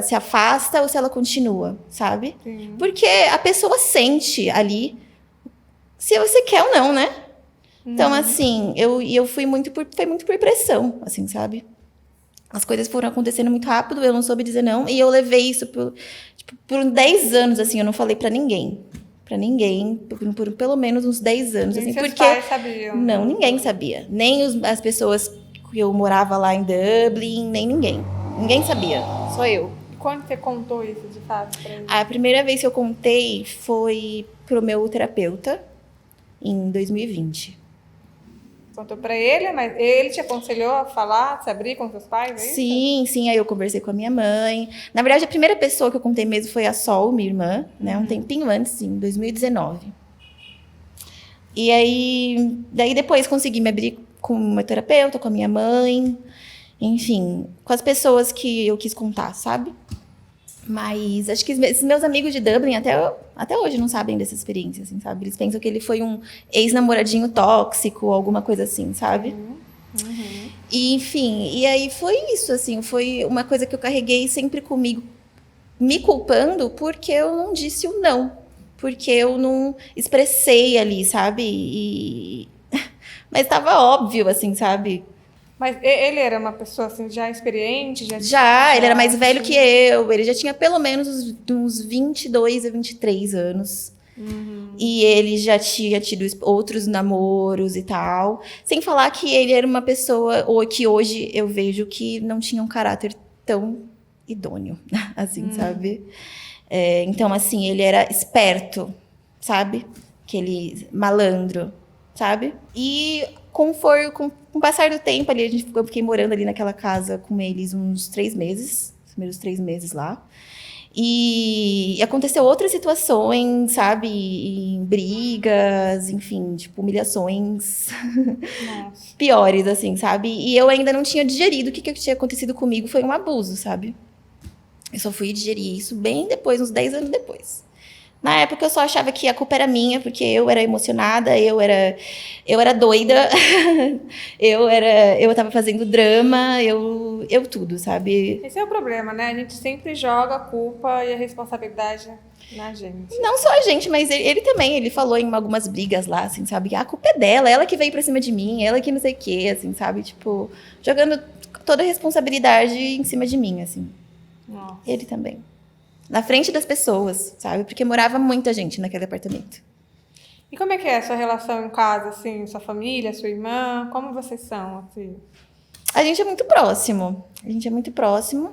se afasta ou se ela continua, sabe? Sim. Porque a pessoa sente ali se você quer ou não, né? Então, assim, eu fui foi muito por pressão, assim, sabe? As coisas foram acontecendo muito rápido, eu não soube dizer não, e eu levei isso por 10 anos, assim, eu não falei pra ninguém. Pra ninguém, por pelo menos uns 10 anos, Nem assim, seus porque... pais sabiam. Não, ninguém sabia. Nem as pessoas que eu morava lá em Dublin, nem ninguém. Ninguém sabia, só eu. E quando você contou isso, de fato, pra ele? A primeira vez que eu contei foi pro meu terapeuta, em 2020. Contou pra ele, mas ele te aconselhou a falar, se abrir com seus pais, é isso? Sim, aí eu conversei com a minha mãe. Na verdade, a primeira pessoa que eu contei mesmo foi a Sol, minha irmã, né? Um tempinho antes, em 2019. E aí, daí depois consegui me abrir com o meu terapeuta, com a minha mãe, enfim, com as pessoas que eu quis contar, sabe? Mas acho que esses meus amigos de Dublin até hoje não sabem dessa experiência, assim, sabe? Eles pensam que ele foi um ex-namoradinho tóxico, alguma coisa assim, sabe? E, enfim, e aí foi isso, assim, foi uma coisa que eu carreguei sempre comigo, me culpando porque eu não disse o não, porque eu não expressei ali, sabe? Mas estava óbvio, assim, sabe? Mas ele era uma pessoa, assim, já experiente? Ele era mais velho que eu, ele já tinha pelo menos uns 22 a 23 anos. E ele já tinha tido outros namoros e tal. Sem falar que ele era uma pessoa que hoje eu vejo que não tinha um caráter tão idôneo, assim, sabe? Então, assim, ele era esperto, sabe? Aquele malandro, sabe? E com o passar do tempo ali, eu fiquei morando ali naquela casa com eles uns 3 meses, os primeiros 3 meses lá. E aconteceu outras situações, sabe? Em brigas, enfim, tipo, humilhações Nossa. piores, assim, sabe? E eu ainda não tinha digerido o que tinha acontecido comigo, foi um abuso, sabe? Eu só fui digerir isso bem depois, uns 10 anos depois. Na época eu só achava que a culpa era minha, porque eu era emocionada, eu era doida, eu tava fazendo drama, eu tudo, sabe? Esse é o problema, né? A gente sempre joga a culpa e a responsabilidade na gente. Não só a gente, mas ele também, ele falou em algumas brigas lá, assim, sabe? A culpa é dela, ela que veio pra cima de mim, ela que não sei o quê, assim, sabe? Tipo, jogando toda a responsabilidade em cima de mim, assim. Nossa. Ele também. Na frente das pessoas, sabe? Porque morava muita gente naquele apartamento. E como é que é a sua relação em casa, assim? Sua família, sua irmã? Como vocês são, assim? A gente é muito próximo. A gente é muito próximo.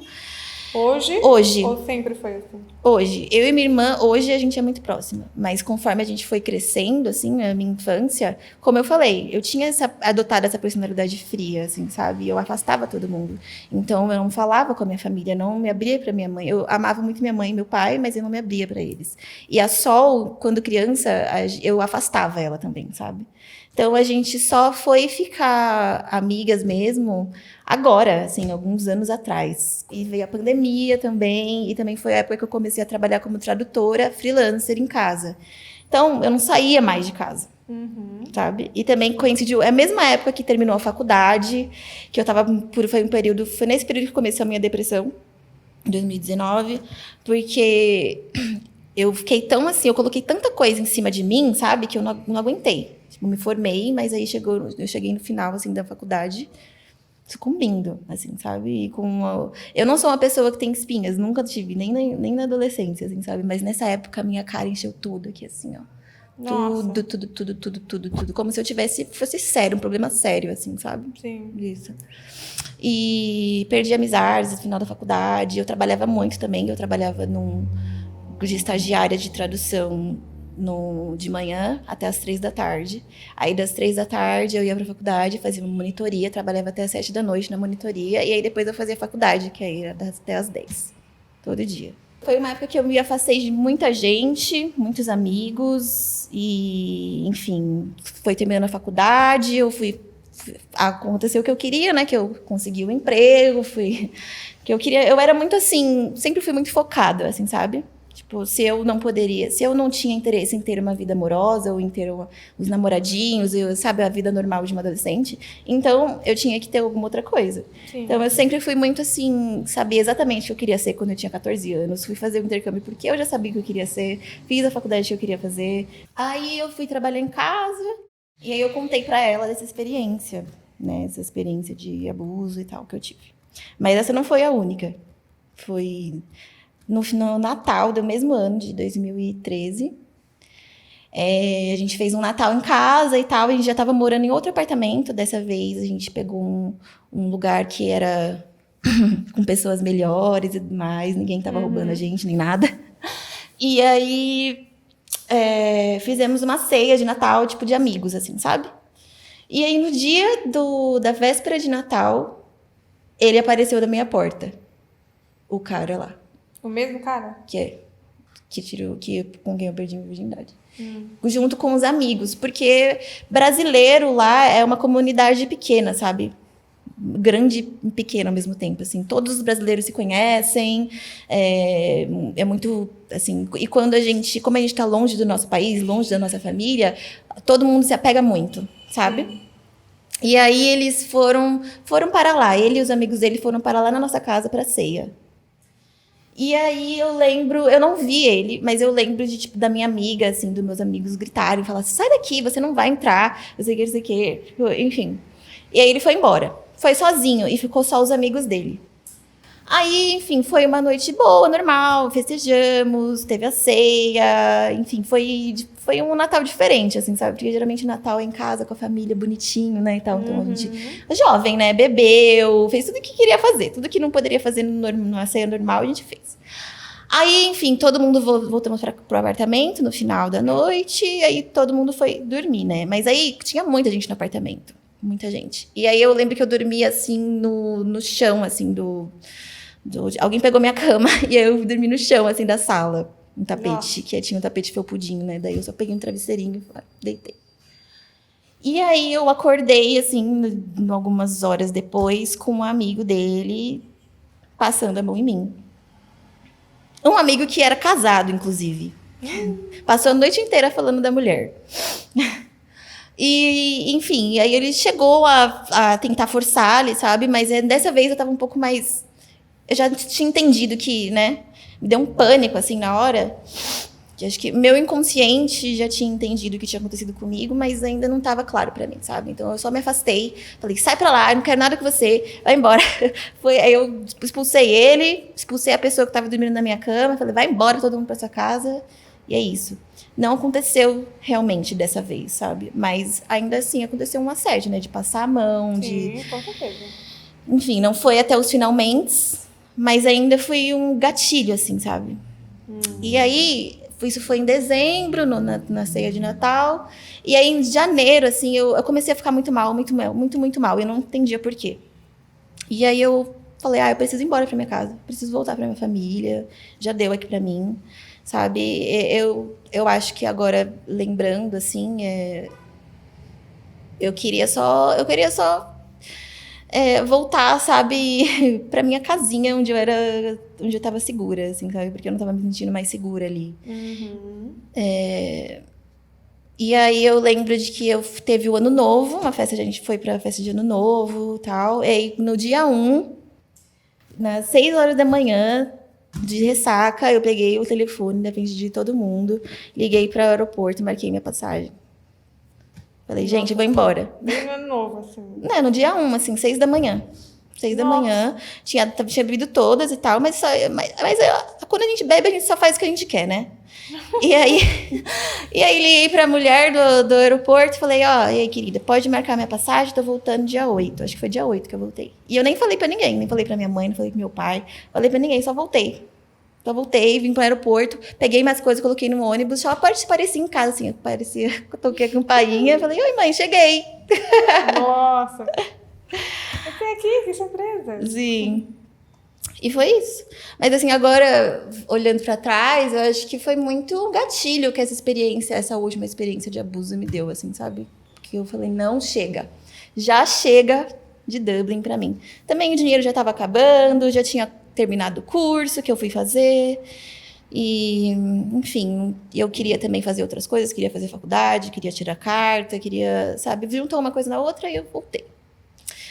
Hoje? Hoje. Ou sempre foi assim? Hoje. Eu e minha irmã, hoje a gente é muito próxima. Mas conforme a gente foi crescendo, assim, na minha infância, como eu falei, eu tinha adotado essa personalidade fria, assim, sabe? Eu afastava todo mundo. Então, eu não falava com a minha família, não me abria pra minha mãe. Eu amava muito minha mãe e meu pai, mas eu não me abria pra eles. E a Sol, quando criança, eu afastava ela também, sabe? Então, a gente só foi ficar amigas mesmo agora, assim, alguns anos atrás. E veio a pandemia também, e também foi a época que eu comecei a trabalhar como tradutora freelancer em casa. Então, eu não saía mais de casa, sabe? E também coincidiu, é a mesma época que terminou a faculdade, que eu tava, foi nesse período que começou a minha depressão, em 2019, porque eu fiquei tão assim, eu coloquei tanta coisa em cima de mim, sabe, que eu não aguentei. Tipo, me formei, mas aí eu cheguei no final, assim, da faculdade, sucumbindo, assim, sabe? E eu não sou uma pessoa que tem espinhas, nunca tive, nem na adolescência, assim, sabe? Mas nessa época, a minha cara encheu tudo aqui, assim, ó. Nossa. Tudo. Como se fosse sério, um problema sério, assim, sabe? Sim. Isso. E perdi amizades no final da faculdade. Eu trabalhava muito também. Eu trabalhava de estagiária de tradução de manhã até as 3 da tarde. Aí, das 3 da tarde, eu ia pra faculdade, fazia uma monitoria, trabalhava até as 7 da noite na monitoria. E aí, depois eu fazia faculdade, que aí era até as 10. Todo dia. Foi uma época que eu me afastei de muita gente, muitos amigos, e, enfim, foi terminando a faculdade, aconteceu o que eu queria, né? Que eu consegui um emprego, eu era muito assim, sempre fui muito focada, assim, sabe? Tipo, se eu não tinha interesse em ter uma vida amorosa ou em ter os namoradinhos, sabe, a vida normal de uma adolescente, então eu tinha que ter alguma outra coisa. Sim. Então eu sempre fui muito assim, sabia exatamente o que eu queria ser quando eu tinha 14 anos, fui fazer o intercâmbio porque eu já sabia o que eu queria ser, fiz a faculdade que eu queria fazer. Aí eu fui trabalhar em casa e aí eu contei pra ela dessa experiência, né, essa experiência de abuso e tal que eu tive. Mas essa não foi a única. Foi no Natal do mesmo ano, de 2013. A gente fez um Natal em casa e tal. A gente já estava morando em outro apartamento. Dessa vez, a gente pegou um lugar que era com pessoas melhores e tudo mais. Ninguém estava roubando a gente, nem nada. E aí, fizemos uma ceia de Natal, tipo, de amigos, assim, sabe? E aí, no dia da véspera de Natal, ele apareceu da minha porta. O cara lá. O mesmo cara? Com quem eu perdi minha virgindade. Junto com os amigos. Porque brasileiro lá é uma comunidade pequena, sabe? Grande e pequena ao mesmo tempo, assim. Todos os brasileiros se conhecem. É muito, assim... E como a gente tá longe do nosso país, longe da nossa família, todo mundo se apega muito, sabe? E aí eles foram para lá. Ele e os amigos dele foram para lá na nossa casa para ceia. E aí eu lembro, eu não vi ele, mas eu lembro de, tipo, da minha amiga, assim, dos meus amigos gritarem, falar assim, sai daqui, você não vai entrar, não sei o que, enfim. E aí ele foi embora, foi sozinho e ficou só os amigos dele. Aí, enfim, foi uma noite boa, normal, festejamos, teve a ceia, enfim, foi um Natal diferente, assim, sabe? Porque geralmente Natal é em casa, com a família, bonitinho, né, e tal. Então a gente, jovem, né, bebeu, fez tudo o que queria fazer, tudo que não poderia fazer numa ceia normal, a gente fez. Aí, enfim, todo mundo voltamos pro apartamento no final da noite, e aí todo mundo foi dormir, né? Mas aí tinha muita gente no apartamento, muita gente. E aí eu lembro que eu dormia, assim, no chão, assim, alguém pegou minha cama e eu dormi no chão, assim, da sala. Um tapete, que tinha um tapete felpudinho, né? Daí eu só peguei um travesseirinho e deitei. E aí eu acordei, assim, algumas horas depois, com um amigo dele passando a mão em mim. Um amigo que era casado, inclusive. Passou a noite inteira falando da mulher. E, enfim, aí ele chegou a tentar forçar ali, sabe? Mas dessa vez eu tava um pouco mais... Eu já tinha entendido que, né? Me deu um pânico, assim, na hora. Que acho que meu inconsciente já tinha entendido o que tinha acontecido comigo, mas ainda não estava claro pra mim, sabe? Então eu só me afastei. Falei, sai pra lá, eu não quero nada com você. Vai embora. Aí eu expulsei ele, expulsei a pessoa que estava dormindo na minha cama. Falei, vai embora, todo mundo pra sua casa. E é isso. Não aconteceu realmente dessa vez, sabe? Mas ainda assim aconteceu um assédio, né? De passar a mão, Sim, com certeza. Enfim, não foi até os finalmente, mas ainda foi um gatilho, assim, sabe? E aí, isso foi em dezembro, na ceia de Natal. E aí, em janeiro, assim, eu comecei a ficar muito mal, muito mal. Eu não entendia por quê. E aí eu falei, eu preciso ir embora pra minha casa. Preciso voltar pra minha família. Já deu aqui pra mim, sabe? Eu acho que agora, lembrando, assim, eu queria só voltar, sabe, pra minha casinha onde eu tava segura, assim, sabe? Porque eu não tava me sentindo mais segura ali. E aí eu lembro de que teve o Ano Novo, a gente foi pra festa de Ano Novo e tal. E aí, no dia 1, nas 6 horas da manhã, de ressaca, eu peguei o telefone na frente de todo mundo, liguei para o aeroporto, marquei minha passagem. Falei, gente, vou embora. Bem no Ano Novo, assim. No dia 1, assim, 6 da manhã. 6 da manhã. Tinha bebido todas e tal, mas quando a gente bebe, a gente só faz o que a gente quer, né? E aí liguei pra mulher do aeroporto e falei, e aí, querida, pode marcar minha passagem? Tô voltando dia 8. Acho que foi dia 8 que eu voltei. E eu nem falei pra ninguém, nem falei pra minha mãe, não falei pro meu pai. Falei pra ninguém, só voltei. Vim pro aeroporto, peguei minhas coisas, coloquei no ônibus. Ela parecia em casa, assim, parecia que eu toquei a campainha. Falei, oi, mãe, cheguei. Nossa. Eu tô aqui, que surpresa. Sim. E foi isso. Mas assim, agora, olhando pra trás, eu acho que foi muito um gatilho que essa experiência, essa última experiência de abuso me deu, assim, sabe? Que eu falei, não, chega. Já chega de Dublin pra mim. Também o dinheiro já tava acabando, já tinha terminado o curso que eu fui fazer. E, enfim, eu queria também fazer outras coisas, queria fazer faculdade, queria tirar carta, queria, sabe? Juntou uma coisa na outra e eu voltei.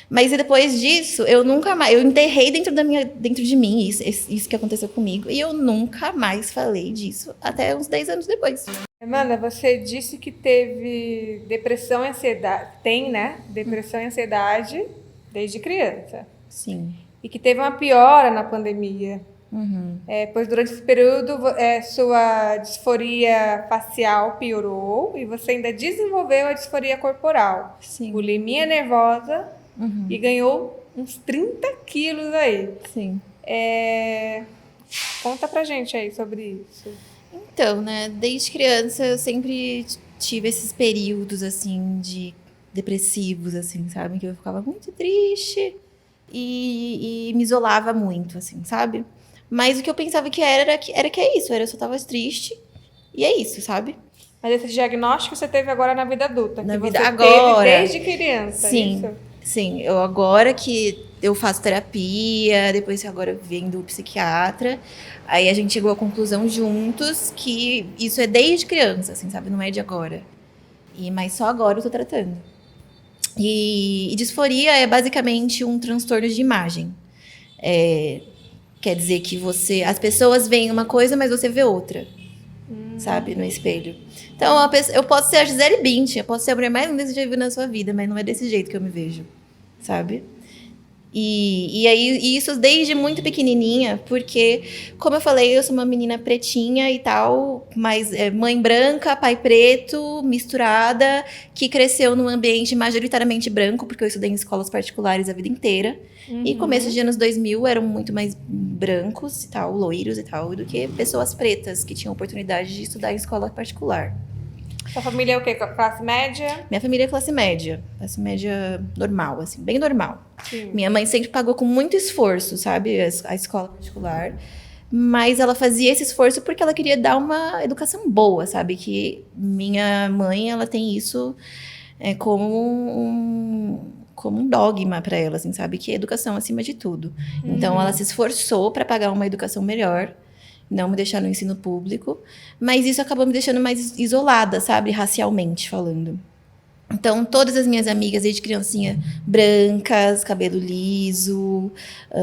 Mas e depois disso, eu nunca mais. Eu enterrei dentro de mim isso que aconteceu comigo. E eu nunca mais falei disso até uns 10 anos depois. Amanda, você disse que teve depressão e ansiedade. Tem, né? Depressão e ansiedade desde criança. Sim. E que teve uma piora na pandemia. Uhum. Pois durante esse período, sua disforia facial piorou e você ainda desenvolveu a disforia corporal. Sim. Bulimia nervosa. Uhum. E ganhou uns 30 quilos aí. Sim. Conta pra gente aí sobre isso. Então, né, desde criança eu sempre tive esses períodos, assim, de depressivos, assim, sabe? Que eu ficava muito triste e me isolava muito, assim, sabe? Mas o que eu pensava que era que é isso, eu só tava triste e é isso, sabe? Mas esse diagnóstico você teve agora na vida adulta? Na que vida você agora. teve desde criança, Sim. isso? Sim, eu agora que eu faço terapia, depois que agora vem do psiquiatra, aí a gente chegou à conclusão juntos que isso é desde criança, assim, sabe? Não é de agora. Mas só agora eu tô tratando. E disforia é basicamente um transtorno de imagem. Quer dizer que as pessoas veem uma coisa, mas você vê outra, sabe? No espelho. Então, eu posso ser a Gisele Bündchen, eu posso ser a mulher mais linda que você já viu na sua vida, mas não é desse jeito que eu me vejo, sabe? E aí, isso desde muito pequenininha, porque, como eu falei, eu sou uma menina pretinha e tal, mas mãe branca, pai preto, misturada, que cresceu num ambiente majoritariamente branco, porque eu estudei em escolas particulares a vida inteira. E começo de anos 2000 eram muito mais brancos e tal, loiros e tal, do que pessoas pretas que tinham oportunidade de estudar em escola particular. Sua família é o quê? Classe média? Minha família é classe média normal, assim, bem normal. Sim. Minha mãe sempre pagou com muito esforço, sabe, a escola particular. Mas ela fazia esse esforço porque ela queria dar uma educação boa, sabe? Que minha mãe, ela tem isso como um dogma para ela, assim, sabe? Que é educação acima de tudo. Então, ela se esforçou para pagar uma educação melhor, não me deixar no ensino público, mas isso acabou me deixando mais isolada, sabe? Racialmente falando. Então, todas as minhas amigas, desde criancinha, brancas, cabelo liso,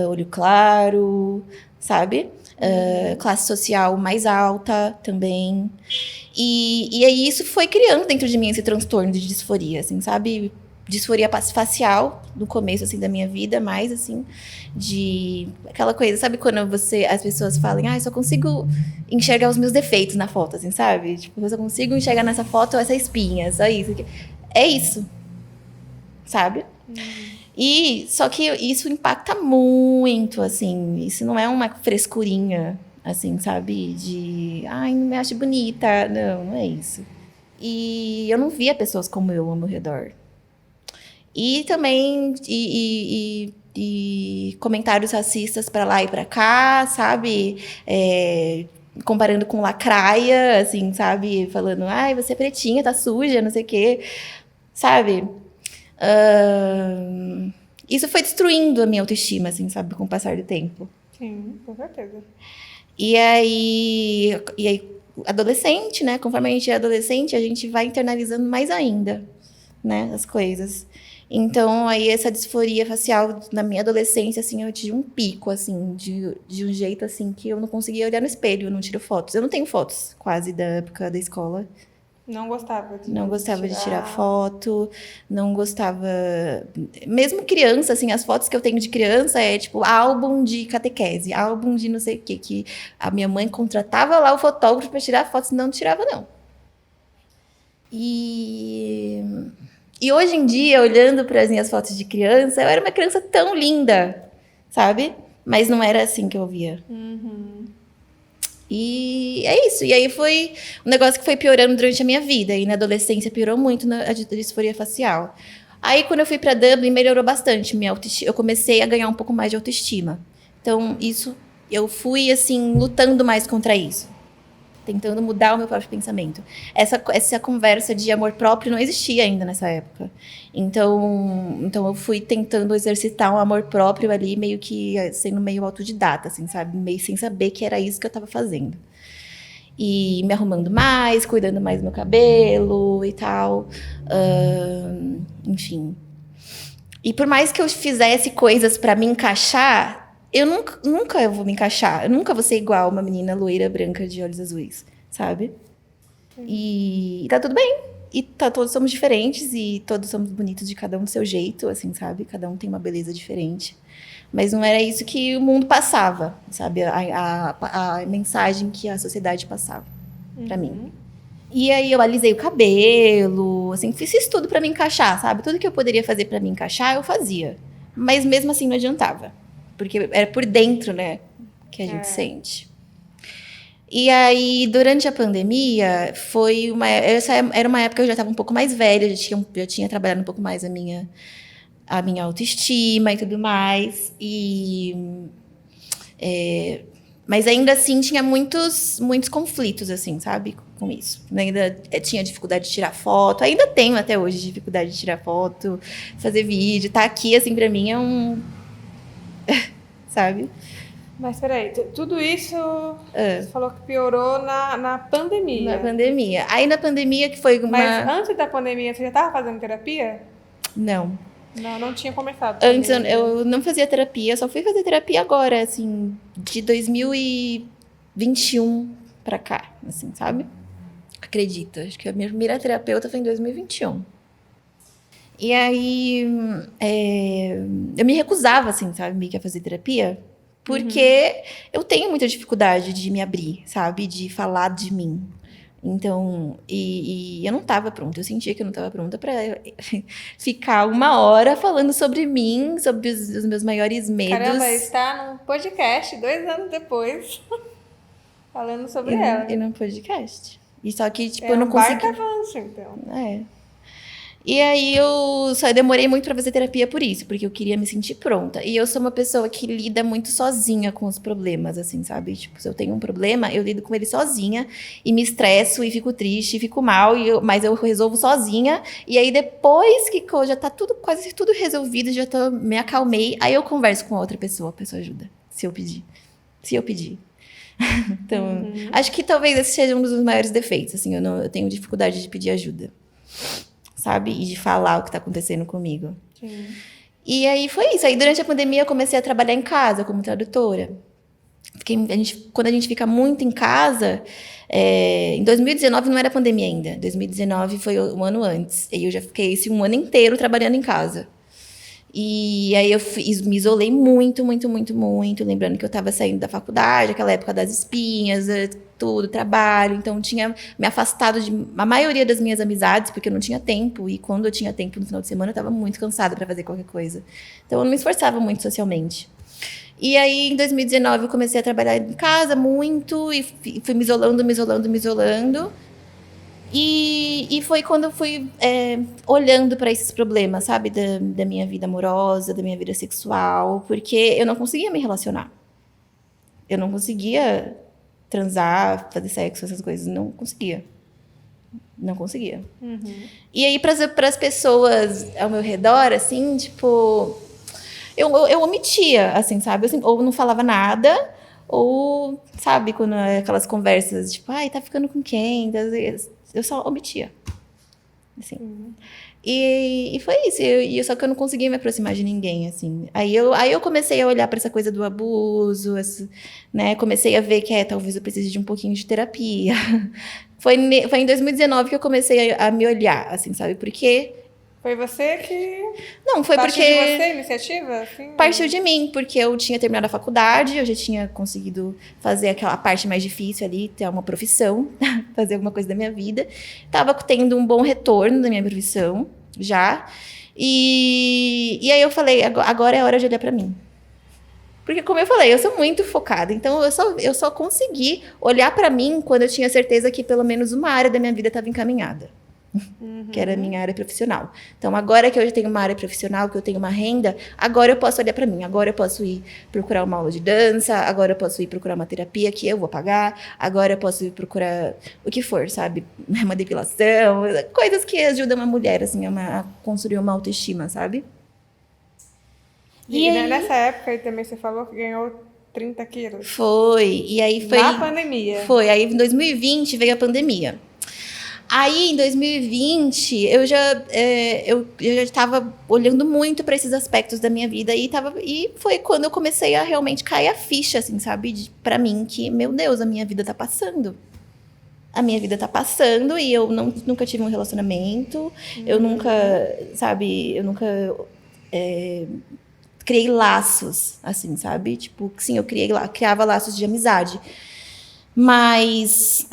olho claro, sabe? Classe social mais alta também. E aí isso foi criando dentro de mim esse transtorno de disforia, assim, sabe? Disforia facial no começo, assim, da minha vida, mais, assim, de aquela coisa, sabe quando as pessoas falam, só consigo enxergar os meus defeitos na foto, assim, sabe? Tipo, eu só consigo enxergar nessa foto essa espinha, só isso. É isso, sabe? E só que isso impacta muito, assim, isso não é uma frescurinha, assim, sabe? Não me acho bonita, não é isso. E eu não via pessoas como eu ao meu redor. E também comentários racistas para lá e para cá, sabe? Comparando com lacraia, assim, sabe? Falando, você é pretinha, tá suja, não sei o quê, sabe? Isso foi destruindo a minha autoestima, assim, sabe? Com o passar do tempo. Sim, com certeza. E aí adolescente, né? Conforme a gente é adolescente, a gente vai internalizando mais ainda, né? As coisas. Então, aí, essa disforia facial, na minha adolescência, assim, eu tive um pico, assim, de um jeito, assim, que eu não conseguia olhar no espelho, eu não tiro fotos. Eu não tenho fotos, quase, da época da escola. Não gostava de tirar foto, não gostava... Mesmo criança, assim, as fotos que eu tenho de criança tipo, álbum de catequese, álbum de não sei o quê, que a minha mãe contratava lá o fotógrafo para tirar fotos, não tirava, não. E hoje em dia, olhando para as minhas fotos de criança, eu era uma criança tão linda, sabe? Mas não era assim que eu via. E é isso. E aí foi um negócio que foi piorando durante a minha vida. E na adolescência piorou muito a disforia facial. Aí, quando eu fui para Dublin, melhorou bastante minha autoestima. Eu comecei a ganhar um pouco mais de autoestima. Então, isso, eu fui, assim, lutando mais contra isso. Tentando mudar o meu próprio pensamento. Essa conversa de amor próprio não existia ainda nessa época. Então eu fui tentando exercitar um amor próprio ali, meio que sendo meio autodidata, assim, sabe? Meio sem saber que era isso que eu estava fazendo. E me arrumando mais, cuidando mais do meu cabelo e tal. Enfim. E por mais que eu fizesse coisas para me encaixar, eu nunca eu vou me encaixar. Eu nunca vou ser igual uma menina loira, branca, de olhos azuis, sabe? E tá tudo bem. E todos somos diferentes e todos somos bonitos de cada um do seu jeito, assim, sabe? Cada um tem uma beleza diferente. Mas não era isso que o mundo passava, sabe? A mensagem que a sociedade passava pra mim. E aí eu alisei o cabelo, assim, fiz isso tudo pra me encaixar, sabe? Tudo que eu poderia fazer pra me encaixar, eu fazia. Mas mesmo assim não adiantava. Porque era por dentro, né, que a gente sente. E aí, durante a pandemia, essa era uma época que eu já estava um pouco mais velha, já tinha trabalhado um pouco mais a minha autoestima e tudo mais. Mas ainda assim tinha muitos conflitos, assim, sabe? Com isso. Ainda tinha dificuldade de tirar foto. Ainda tenho até hoje dificuldade de tirar foto, fazer vídeo. Tá aqui, assim, pra mim é um... sabe? Mas peraí, tudo isso você falou que piorou na pandemia. Na pandemia. Aí na pandemia que foi uma... Mas antes da pandemia, você já estava fazendo terapia? Não. Não tinha começado. Antes eu não fazia terapia, eu só fui fazer terapia agora, assim, de 2021 pra cá, assim, sabe? Acredito. Acho que a minha primeira terapeuta foi em 2021. E aí, eu me recusava, assim, sabe, meio que a fazer terapia, porque eu tenho muita dificuldade de me abrir, sabe, de falar de mim. Então, e eu não estava pronta, eu sentia que eu não estava pronta para ficar 1 hora falando sobre mim, sobre os meus maiores medos. Caramba, está num podcast 2 anos depois, falando sobre ela. E num podcast. E só que, tipo, eu não consegui... É um baita avanço, então. E aí eu só demorei muito pra fazer terapia por isso, porque eu queria me sentir pronta. E eu sou uma pessoa que lida muito sozinha com os problemas, assim, sabe? Tipo, se eu tenho um problema, eu lido com ele sozinha e me estresso e fico triste e fico mal, mas eu resolvo sozinha. E aí depois que já tá quase tudo resolvido, me acalmei, aí eu converso com a outra pessoa, a pessoa ajuda, se eu pedir. Então, acho que talvez esse seja um dos maiores defeitos, assim, eu tenho dificuldade de pedir ajuda. Sabe? E de falar o que está acontecendo comigo. Sim. E aí foi isso. Aí durante a pandemia eu comecei a trabalhar em casa como tradutora. Quando a gente fica muito em casa... em 2019 não era pandemia ainda. 2019 foi um ano antes. E eu já fiquei um ano inteiro trabalhando em casa. E aí eu me isolei muito, muito, muito, muito. Lembrando que eu estava saindo da faculdade, aquela época das espinhas, tudo, trabalho. Então, tinha me afastado de a maioria das minhas amizades, porque eu não tinha tempo. E quando eu tinha tempo no final de semana, eu estava muito cansada para fazer qualquer coisa. Então, eu não me esforçava muito socialmente. E aí, em 2019, eu comecei a trabalhar em casa muito. E fui me isolando. E foi quando eu fui olhando para esses problemas, sabe? Da minha vida amorosa, da minha vida sexual. Porque eu não conseguia me relacionar. Eu não conseguia transar, fazer sexo, essas coisas. Não conseguia. E aí, para as pessoas ao meu redor, assim, tipo... Eu omitia, assim, sabe? Ou não falava nada... Ou, sabe, quando aquelas conversas, tipo... Ai, tá ficando com quem? Eu só omitia. Assim. E foi isso. Só que eu não conseguia me aproximar de ninguém, assim. Aí eu comecei a olhar para essa coisa do abuso, né? Comecei a ver que talvez eu precise de um pouquinho de terapia. Foi em 2019 que eu comecei a me olhar, assim, sabe? Porque... Foi você que... Não, foi Partiu porque... de você, a iniciativa? Assim? Partiu de mim, porque eu tinha terminado a faculdade, eu já tinha conseguido fazer aquela parte mais difícil ali, ter uma profissão, fazer alguma coisa da minha vida. Tava tendo um bom retorno da minha profissão, já. E aí eu falei, agora é hora de olhar pra mim. Porque, como eu falei, eu sou muito focada. Então, eu só consegui olhar pra mim quando eu tinha certeza que pelo menos uma área da minha vida estava encaminhada. que era a minha área profissional. Então, agora que eu já tenho uma área profissional, que eu tenho uma renda, agora eu posso olhar para mim. Agora eu posso ir procurar uma aula de dança, agora eu posso ir procurar uma terapia que eu vou pagar, agora eu posso ir procurar o que for, sabe? Uma depilação, coisas que ajudam a mulher, assim, a construir uma autoestima, sabe? E aí, nessa época aí também você falou que ganhou 30 quilos. Foi, e aí foi... Na pandemia. Foi, aí em 2020 veio a pandemia. Aí, em 2020, eu já estava olhando muito para esses aspectos da minha vida e foi quando eu comecei a realmente cair a ficha, assim, sabe? Para mim, que, meu Deus, a minha vida tá passando. A minha vida tá passando e eu nunca tive um relacionamento, eu nunca, sabe, criei laços, assim, sabe? Tipo, sim, eu criava laços de amizade. Mas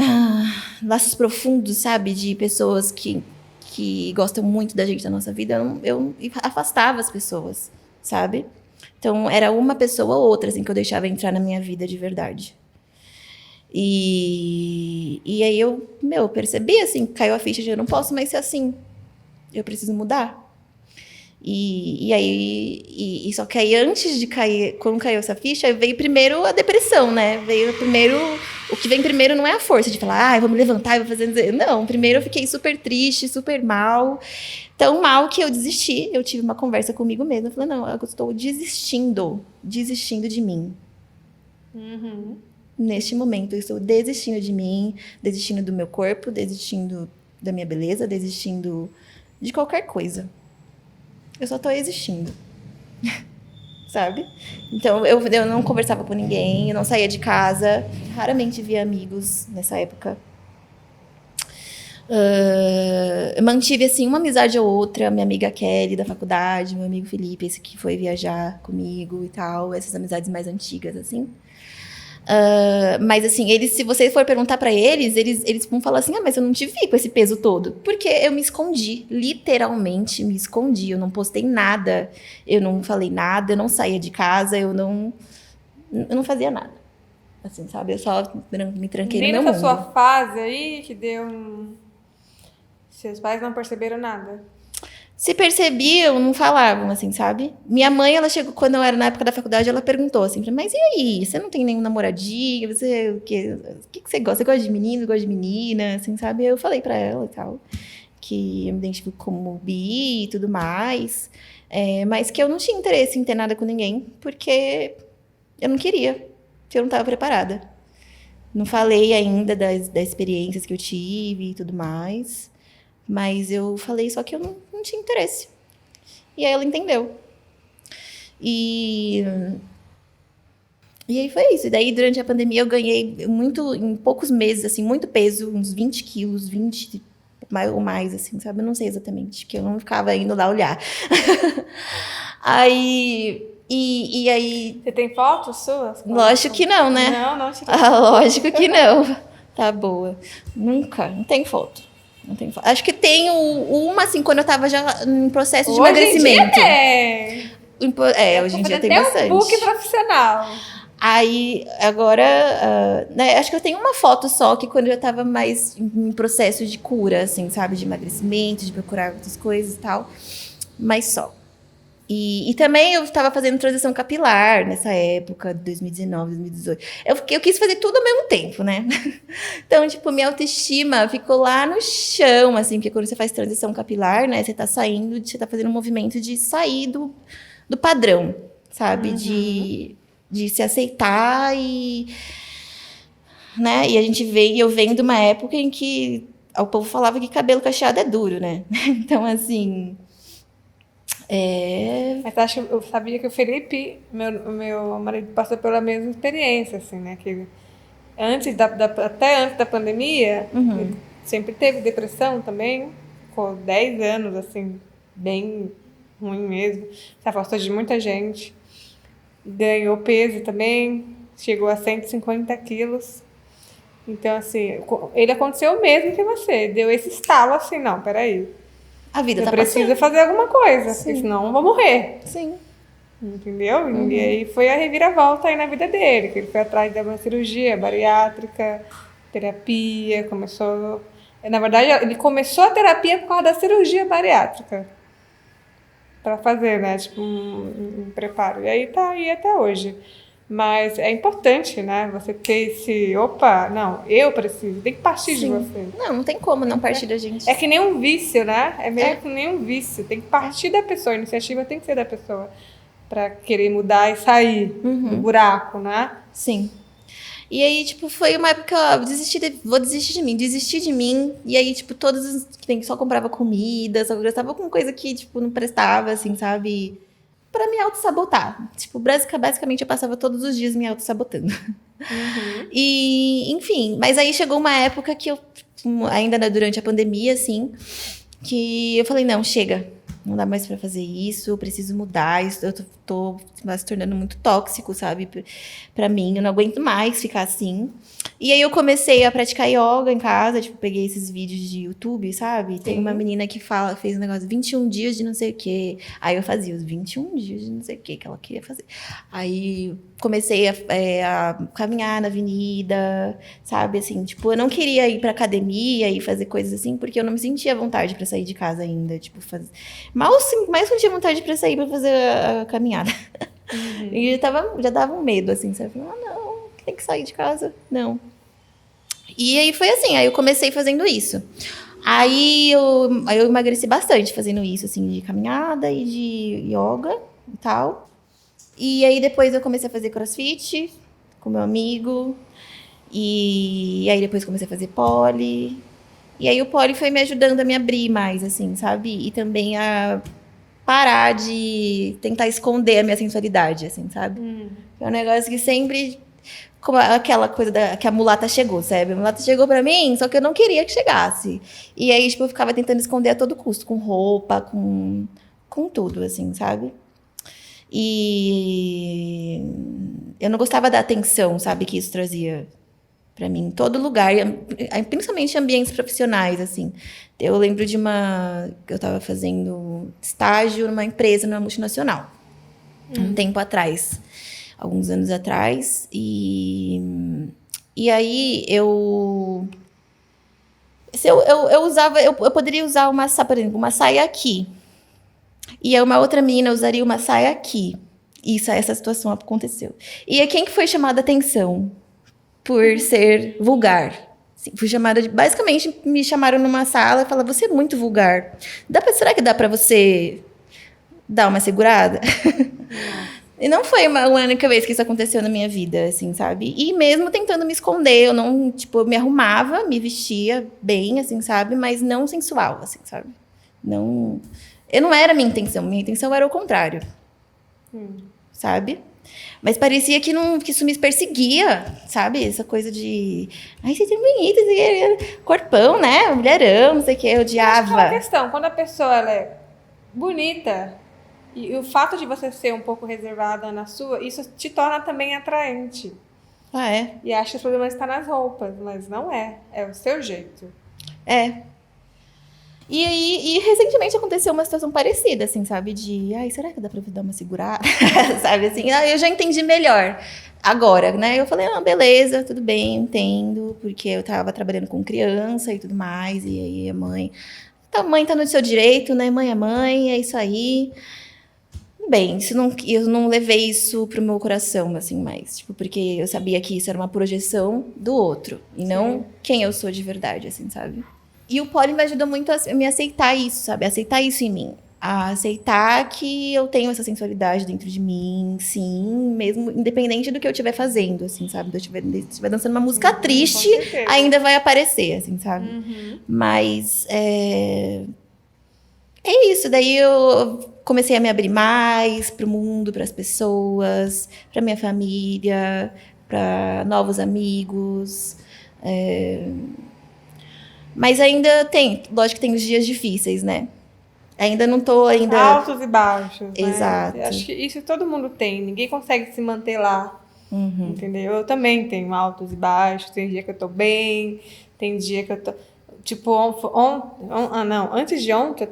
laços profundos, sabe? De pessoas que gostam muito da gente, da nossa vida, eu afastava as pessoas, sabe? Então, era uma pessoa ou outra, assim, que eu deixava entrar na minha vida de verdade. E aí eu percebi, assim, caiu a ficha de eu não posso mais ser assim. Eu preciso mudar. Só que aí antes de cair, quando caiu essa ficha, veio primeiro a depressão, né? O que vem primeiro não é a força de falar, vou me levantar e vou fazer... Não, primeiro eu fiquei super triste, super mal. Tão mal que eu desisti. Eu tive uma conversa comigo mesma. Eu falei, não, eu estou desistindo de mim. Neste momento, eu estou desistindo de mim, desistindo do meu corpo, desistindo da minha beleza, desistindo de qualquer coisa. Eu só tô existindo. Sabe? Então, eu não conversava com ninguém, eu não saía de casa, raramente via amigos nessa época. Eu mantive, assim, uma amizade ou outra, minha amiga Kelly, da faculdade, meu amigo Felipe, esse que foi viajar comigo e tal, essas amizades mais antigas, assim. Mas assim, se você for perguntar pra eles vão falar assim, mas eu não te vi com esse peso todo. Porque eu me escondi, literalmente me escondi. Eu não postei nada, eu não falei nada, eu não saía de casa, eu não fazia nada. Assim, sabe? Eu só me tranquei no meu mundo. Nem nessa sua fase aí, que seus pais não perceberam nada? Se percebiam, não falavam, assim, sabe? Minha mãe, ela chegou, quando eu era na época da faculdade, ela perguntou assim, mas e aí? Você não tem nenhum namoradinho? O que você gosta? Você gosta de menino, gosta de menina? Assim, sabe? Eu falei pra ela e tal, que eu me identifico como bi e tudo mais, mas que eu não tinha interesse em ter nada com ninguém, porque eu não queria, porque eu não estava preparada. Não falei ainda das experiências que eu tive e tudo mais. Mas eu falei só que eu não tinha interesse. E aí ela entendeu. E aí foi isso. E daí, durante a pandemia, eu ganhei muito, em poucos meses, assim, muito peso, uns 20 quilos, 20 ou mais, assim, sabe? Eu não sei exatamente, porque eu não ficava indo lá olhar. Aí... E aí... Você tem fotos suas? Lógico que não, né? Não tirei. Lógico que não. Tá boa. Nunca, não tem foto. Não tem foto. Acho que tem uma, assim, quando eu tava já em processo de emagrecimento. Hoje em dia tem bastante. Até um book profissional. Aí, agora, acho que eu tenho uma foto só, que quando eu já tava mais em processo de cura, assim, sabe? De emagrecimento, de procurar outras coisas e tal. Mas só. E também eu estava fazendo transição capilar nessa época, 2019, 2018. Eu quis fazer tudo ao mesmo tempo, né? Então, tipo, minha autoestima ficou lá no chão, assim, porque quando você faz transição capilar, né? Você tá fazendo um movimento de sair do padrão, sabe? De se aceitar né? E eu venho de uma época em que o povo falava que cabelo cacheado é duro, né? Então, assim... Mas eu sabia que o Felipe, meu marido, passou pela mesma experiência, assim, né? Que até antes da pandemia, ele sempre teve depressão também, ficou 10 anos, assim, bem ruim mesmo. Se afastou de muita gente, ganhou peso também, chegou a 150 quilos. Então, assim, ele aconteceu o mesmo que você, deu esse estalo assim, não, peraí. A vida tá passando. Eu preciso fazer alguma coisa, porque senão eu vou morrer. Sim. Entendeu? E aí foi a reviravolta aí na vida dele, que ele foi atrás de uma cirurgia bariátrica, terapia, começou Na verdade, ele começou a terapia por causa da cirurgia bariátrica. Pra fazer, né? Tipo, um preparo. E aí tá aí até hoje. Mas é importante, né? Você ter esse... Opa, não, eu preciso. Tem que partir de Sim. você. Não tem como não partir da gente. É que nem um vício, né? É meio que nem um vício. Tem que partir da pessoa. A iniciativa tem que ser da pessoa. Pra querer mudar e sair do buraco, né? Sim. E aí, tipo, foi uma época, ó, vou desistir de mim. E aí, tipo, todos os que nem só comprava comida, só gastava com coisa que, tipo, não prestava, assim, sabe? Pra me auto-sabotar. Tipo, basicamente eu passava todos os dias me auto-sabotando. E, enfim, mas aí chegou uma época que eu, ainda durante a pandemia, assim, que eu falei, não, chega. Não dá mais pra fazer isso, eu preciso mudar. Eu tô se tornando muito tóxico, sabe? Pra mim, eu não aguento mais ficar assim. E aí eu comecei a praticar yoga em casa, tipo, peguei esses vídeos de YouTube, sabe? Tem uma menina que fez um negócio, 21 dias de não sei o quê. Aí eu fazia os 21 dias de não sei o quê que ela queria fazer. Aí comecei a caminhar na avenida, sabe? Assim, tipo, eu não queria ir pra academia e fazer coisas assim, porque eu não me sentia à vontade pra sair de casa ainda. Tipo, mais sentia vontade pra sair pra fazer a caminhada. E já dava um medo, assim, sabe? Ah, não, tem que sair de casa. Não. E aí foi assim, aí eu comecei fazendo isso. Aí eu emagreci bastante fazendo isso, assim, de caminhada e de yoga e tal. E aí depois eu comecei a fazer crossfit com meu amigo. E aí depois comecei a fazer pole. E aí o pole foi me ajudando a me abrir mais, assim, sabe? E também a parar de tentar esconder a minha sensualidade, assim, sabe? É um negócio que sempre... Como aquela coisa que a mulata chegou, sabe? A mulata chegou pra mim, só que eu não queria que chegasse. E aí, tipo, eu ficava tentando esconder a todo custo, com roupa, com tudo, assim, sabe? E eu não gostava da atenção, sabe, que isso trazia pra mim em todo lugar, principalmente em ambientes profissionais, assim. Eu lembro de que eu tava fazendo estágio numa empresa, numa multinacional, um tempo atrás. Alguns anos atrás, e aí eu poderia usar por exemplo, uma saia aqui, e aí uma outra menina usaria uma saia aqui. Essa situação aconteceu. E aí quem que foi chamada a atenção por ser vulgar? Sim, fui chamada basicamente me chamaram numa sala e falaram, você é muito vulgar. Será que dá pra você dar uma segurada? E não foi uma única vez que isso aconteceu na minha vida, assim, sabe? E mesmo tentando me esconder, eu não, tipo, eu me arrumava, me vestia bem, assim, sabe? Mas não sensual, assim, sabe? Não... Eu não era a minha intenção era o contrário, sabe? Mas parecia que isso me perseguia, sabe? Essa coisa de... Ai, você é bonita, corpão, né? Mulherão, não sei o que, eu odiava. Acho que é uma questão, quando a pessoa ela é bonita... E o fato de você ser um pouco reservada na sua, isso te torna também atraente. Ah, é? E acho que o problema está nas roupas, mas não é. É o seu jeito. É. E recentemente aconteceu uma situação parecida, assim, sabe? Ai, será que dá pra dar uma segurada? Sabe, assim? Eu já entendi melhor agora, né? Eu falei, beleza, tudo bem, entendo. Porque eu tava trabalhando com criança e tudo mais. E aí a mãe... A mãe tá no seu direito, né? Mãe é mãe, é isso aí. Bem, eu não levei isso pro meu coração, assim, mais. Tipo, porque eu sabia que isso era uma projeção do outro. E não quem eu sou de verdade, assim, sabe? E o pole me ajudou muito a me aceitar isso, sabe? Aceitar isso em mim. A aceitar que eu tenho essa sensualidade dentro de mim, sim. Mesmo independente do que eu estiver fazendo, assim, sabe? Se eu estiver dançando uma música triste, ainda vai aparecer, assim, sabe? Mas... É isso, daí eu comecei a me abrir mais para o mundo, para as pessoas, para minha família, para novos amigos. Mas ainda lógico que tem os dias difíceis, né? Ainda não tô altos e baixos, né? Exato. Acho que isso todo mundo tem, ninguém consegue se manter lá, entendeu? Eu também tenho altos e baixos, tem dia que eu tô bem, tem dia que eu tô... Tipo, antes de ontem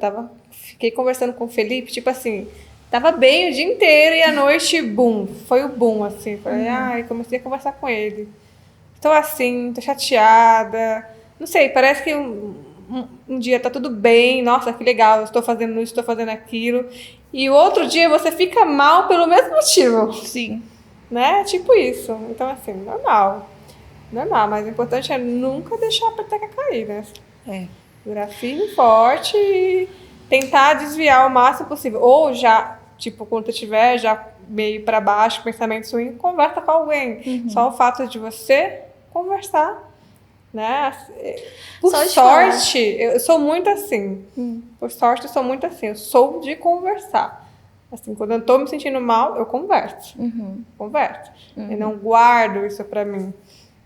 fiquei conversando com o Felipe, tipo assim, tava bem o dia inteiro e à noite, boom, foi o boom, assim. Falei, comecei a conversar com ele. Tô assim, tô chateada, Não sei, parece que um dia tá tudo bem, nossa, que legal, eu estou fazendo isso, estou fazendo aquilo. E o outro dia você fica mal pelo mesmo motivo. Sim. Né? Tipo isso. Então, assim, normal. Normal, mas o importante é nunca deixar a peteca cair, né? É. Durar firme e forte e tentar desviar o máximo possível. Ou já, tipo, quando tu estiver já meio para baixo, pensamento ruim, conversa com alguém. Só o fato de você conversar, né? Por Só de sorte, eu sou muito assim. Por sorte, eu sou muito assim. Eu sou de conversar. Assim, quando eu tô me sentindo mal, eu converso. Converso. Eu não guardo isso pra mim.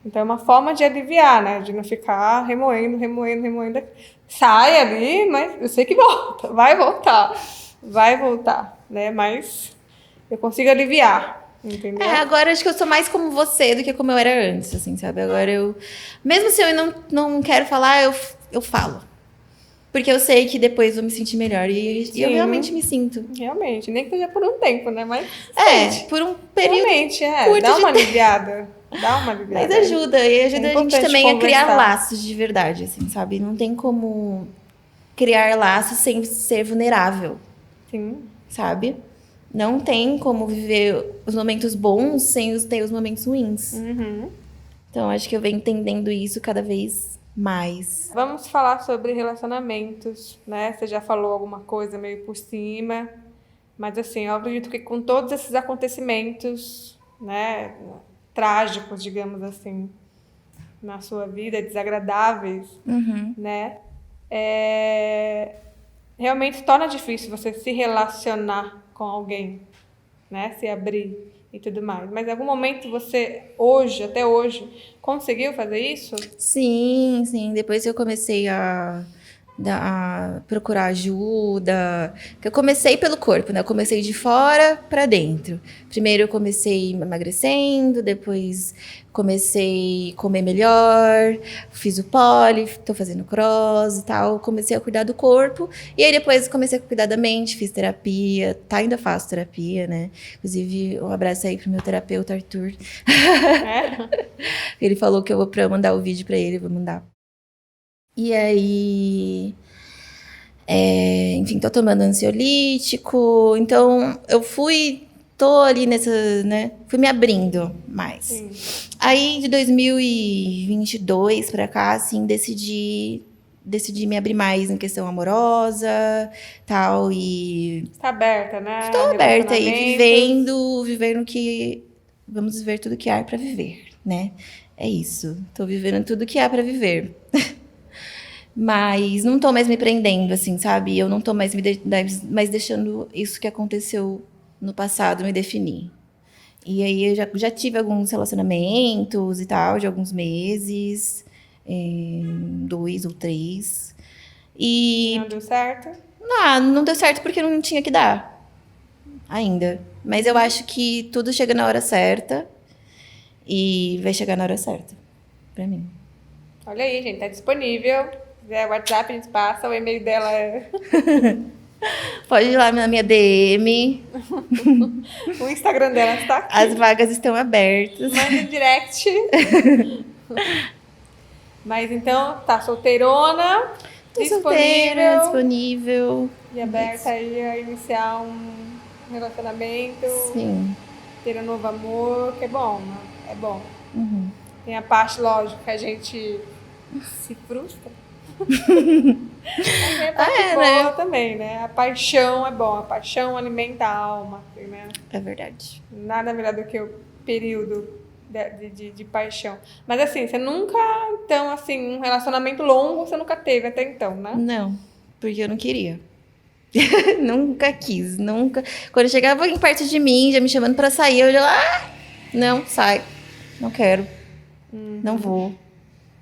Então, é uma forma de aliviar, né? De não ficar remoendo. Sai ali, mas eu sei que volta. Vai voltar, né? Mas eu consigo aliviar, entendeu? Agora acho que eu sou mais como você do que como eu era antes, assim, sabe? Agora eu... Mesmo se eu não quero falar, eu falo. Porque eu sei que depois vou me sentir melhor. E eu realmente me sinto. Realmente. Nem que seja por um tempo, né? Mas por um período realmente, curto dá de uma tempo. aliviada. Dá uma aliviada. Mas ajuda. E ajuda a gente importante também a criar conversar. laços de verdade, assim, sabe? Não tem como criar laços sem ser vulnerável, Sim. sabe? Não tem como viver os momentos bons sem ter os momentos ruins. Então, acho que eu venho entendendo isso cada vez mais. Vamos falar sobre relacionamentos, né? Você já falou alguma coisa meio por cima, mas assim, eu acredito que com todos esses acontecimentos, né, trágicos, digamos assim, na sua vida, desagradáveis, né, realmente torna difícil você se relacionar com alguém, né, se abrir e tudo mais. Mas em algum momento você, até hoje, conseguiu fazer isso? Sim, sim. Depois que eu comecei a procurar ajuda, que eu comecei pelo corpo, né? Eu comecei de fora para dentro. Primeiro eu comecei emagrecendo, depois comecei a comer melhor, fiz o pole, tô fazendo cross e tal. Comecei a cuidar do corpo e aí depois comecei a cuidar da mente, fiz terapia, ainda faço terapia, né? Inclusive, um abraço aí pro meu terapeuta Arthur. Ele falou que eu vou pra mandar o vídeo pra ele, vou mandar. E aí, enfim, tô tomando ansiolítico. Então, tô ali nessa, né? Fui me abrindo mais. Sim. Aí, de 2022 pra cá, assim, decidi me abrir mais em questão amorosa, tal, e... Tá aberta, né? Estou aberta aí, vivendo que... Vamos viver tudo que há pra viver, né? É isso. Tô vivendo tudo que há pra viver. Mas não tô mais me prendendo, assim, sabe? Eu não tô mais mais deixando isso que aconteceu no passado me definir. E aí eu já tive alguns relacionamentos e tal, de alguns meses, 2 ou 3. E Não deu certo? não deu certo porque não tinha que dar ainda. Mas eu acho que tudo chega na hora certa e vai chegar na hora certa, pra mim. Olha aí, gente, tá disponível. Se quiser WhatsApp, a gente passa, o e-mail dela é... Pode ir lá na minha DM. O Instagram dela está aqui. As vagas estão abertas. Manda em direct. Mas então, tá solteirona, Solteira, disponível. e aberta aí a iniciar um relacionamento, Sim. ter um novo amor, que é bom, né? É bom. Tem a parte, lógico, que a gente se frustra. Mas é a parte boa, né? Também, né? A paixão é bom, a paixão alimenta a alma, né? É verdade. Nada melhor do que o período de paixão. Mas assim, você nunca, então, assim, um relacionamento longo você nunca teve até então, né? Não, porque eu não queria. Nunca quis, nunca. Quando chegava alguém perto de mim, já me chamando pra sair, eu já... não, sai. Não quero. Não vou.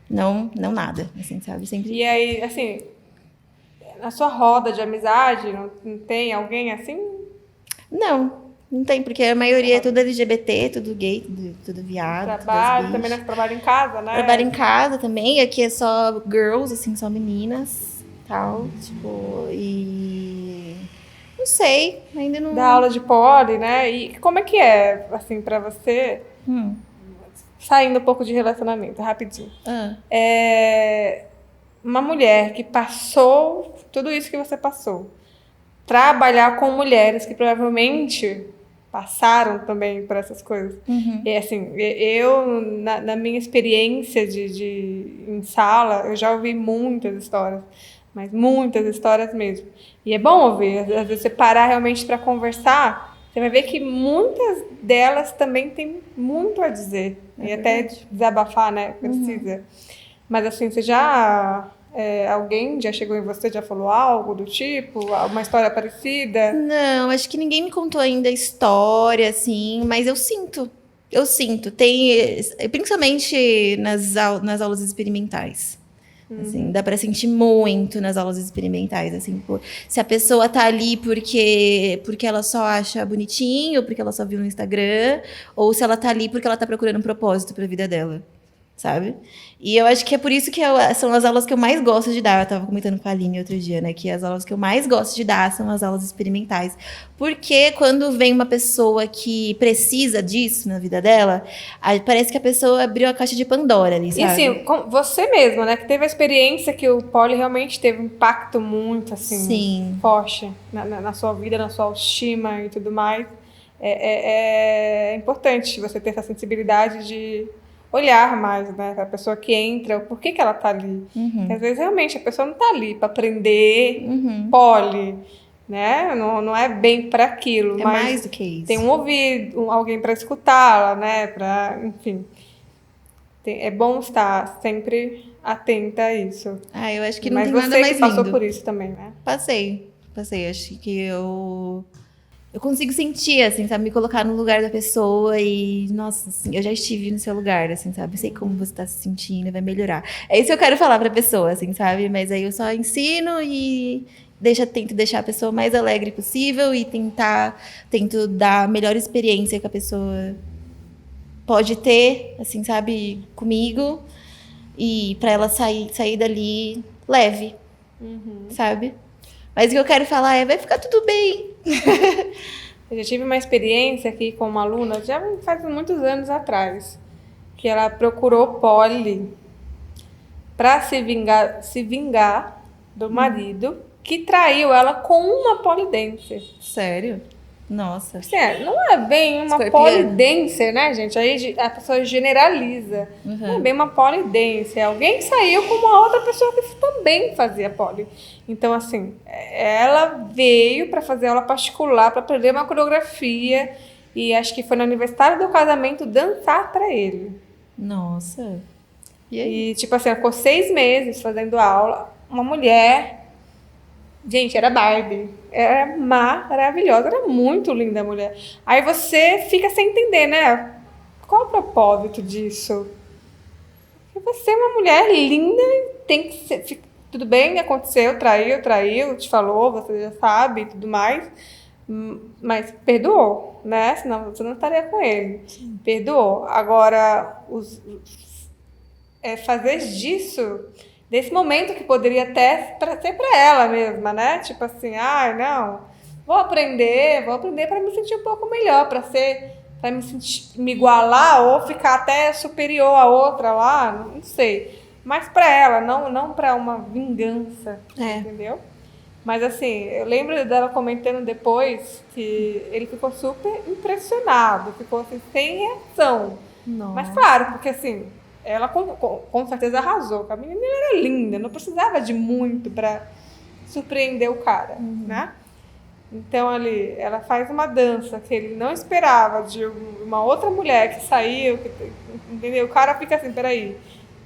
Não nada, assim, sabe? Sempre... E aí, assim, na sua roda de amizade, não tem alguém assim? Não tem, porque a maioria é tudo LGBT, tudo gay, tudo viado. Trabalho, também nós trabalho em casa, né? Trabalho em casa também, aqui é só girls, assim, só meninas, tal, tipo, e... Não sei, ainda não... Dá aula de pole, né? E como é que é, assim, pra você... saindo um pouco de relacionamento, rapidinho. Uma mulher que passou tudo isso que você passou, trabalhar com mulheres que provavelmente passaram também por essas coisas. E assim, eu, na minha experiência em sala, eu já ouvi muitas histórias, mas muitas histórias mesmo. E é bom ouvir, às vezes você parar realmente para conversar, você vai ver que muitas delas também têm muito a dizer. E até desabafar, né? Precisa. Mas assim, você já... alguém já chegou em você, já falou algo do tipo? Uma história parecida? Não, acho que ninguém me contou ainda a história, assim, mas eu sinto. Tem, principalmente nas aulas experimentais. Assim, dá pra sentir muito nas aulas experimentais, assim, se a pessoa tá ali porque ela só acha bonitinho, porque ela só viu no Instagram, ou se ela tá ali porque ela tá procurando um propósito pra vida dela, sabe? E eu acho que é por isso que são as aulas que eu mais gosto de dar. Eu tava comentando com a Aline outro dia, né? Que as aulas que eu mais gosto de dar são as aulas experimentais. Porque quando vem uma pessoa que precisa disso na vida dela, aí parece que a pessoa abriu a caixa de Pandora ali, sabe? E assim, você mesmo, né? Que teve a experiência que o poli realmente teve um impacto muito, assim, forte na sua vida, na sua autoestima e tudo mais. É importante você ter essa sensibilidade de olhar mais, né, para a pessoa que entra, o porquê que ela tá ali. Porque às vezes realmente a pessoa não tá ali para aprender poli, né? Não é bem para aquilo, é mas mais do que isso. tem um ouvido, alguém para escutá-la, né? Para, enfim, é bom estar sempre atenta a isso. Eu acho que não mas tem nada mais lindo. Mas você que passou por isso também, né? Passei. Acho que eu consigo sentir, assim, sabe? Me colocar no lugar da pessoa e... Nossa, assim, eu já estive no seu lugar, assim, sabe? Eu sei como você tá se sentindo, vai melhorar. É isso que eu quero falar pra pessoa, assim, sabe? Mas aí eu só ensino e tento deixar a pessoa mais alegre possível e tento dar a melhor experiência que a pessoa pode ter, assim, sabe? Comigo. E pra ela sair dali leve, sabe? Mas o que eu quero falar vai ficar tudo bem. Eu já tive uma experiência aqui com uma aluna, já faz muitos anos atrás, que ela procurou poli para se vingar do marido que traiu ela com uma polidense. Sério? Nossa. Assim, não é bem uma polidense, né, gente? Aí a pessoa generaliza. Não é bem uma polidense. É alguém que saiu com uma outra pessoa que também fazia poli. Então, assim, ela veio para fazer aula particular, para aprender uma coreografia. E acho que foi no aniversário do casamento dançar para ele. Nossa. E aí? E, tipo assim, ela ficou 6 meses fazendo aula. Uma mulher... Gente, era Barbie. Era maravilhosa, era muito linda a mulher. Aí você fica sem entender, né? Qual o propósito disso? Porque você é uma mulher linda e tem que ser... Tudo bem, aconteceu, traiu, te falou, você já sabe e tudo mais. Mas perdoou, né? Senão você não estaria com ele. Perdoou. Agora, fazer disso... Desse momento que poderia até ser para ela mesma, né? Tipo assim, não, vou aprender para me sentir um pouco melhor, para me igualar ou ficar até superior à outra lá, não sei. Mas para ela, não para uma vingança, entendeu? Mas assim, eu lembro dela comentando depois que ele ficou super impressionado, ficou assim, sem reação. Nossa. Mas claro, porque assim... Ela com certeza arrasou. A menina era linda, não precisava de muito para surpreender o cara, né? Então ali, ela faz uma dança que ele não esperava de uma outra mulher que saiu, entendeu? O cara fica assim, peraí.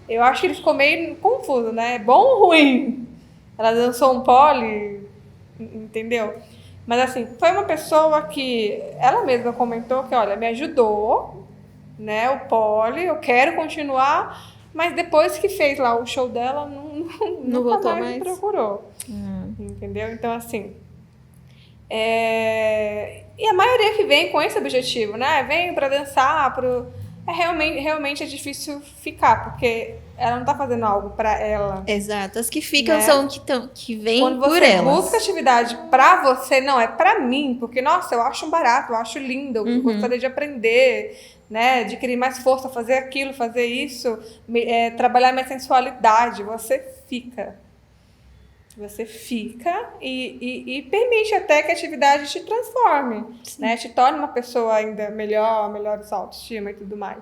Eu acho que ele ficou meio confuso, né? Bom ou ruim? Ela dançou um poli, entendeu? Mas assim, foi uma pessoa que ela mesma comentou que, olha, me ajudou, né, o poli, eu quero continuar, mas depois que fez lá o show dela, não voltou mais me procurou. Entendeu? Então, assim, e a maioria que vem com esse objetivo, né, vem para dançar, realmente é difícil ficar, porque ela não tá fazendo algo pra ela. Exato. As que ficam Né? são que vêm Quando por você elas. busca atividade pra você, não, é pra mim, porque, nossa, eu acho um barato, eu acho lindo, eu gostaria de aprender, né, adquirir mais força, fazer aquilo, fazer isso, trabalhar minha sensualidade, você fica. Você fica e permite até que a atividade te transforme, né? Te torne uma pessoa ainda melhor sua autoestima e tudo mais.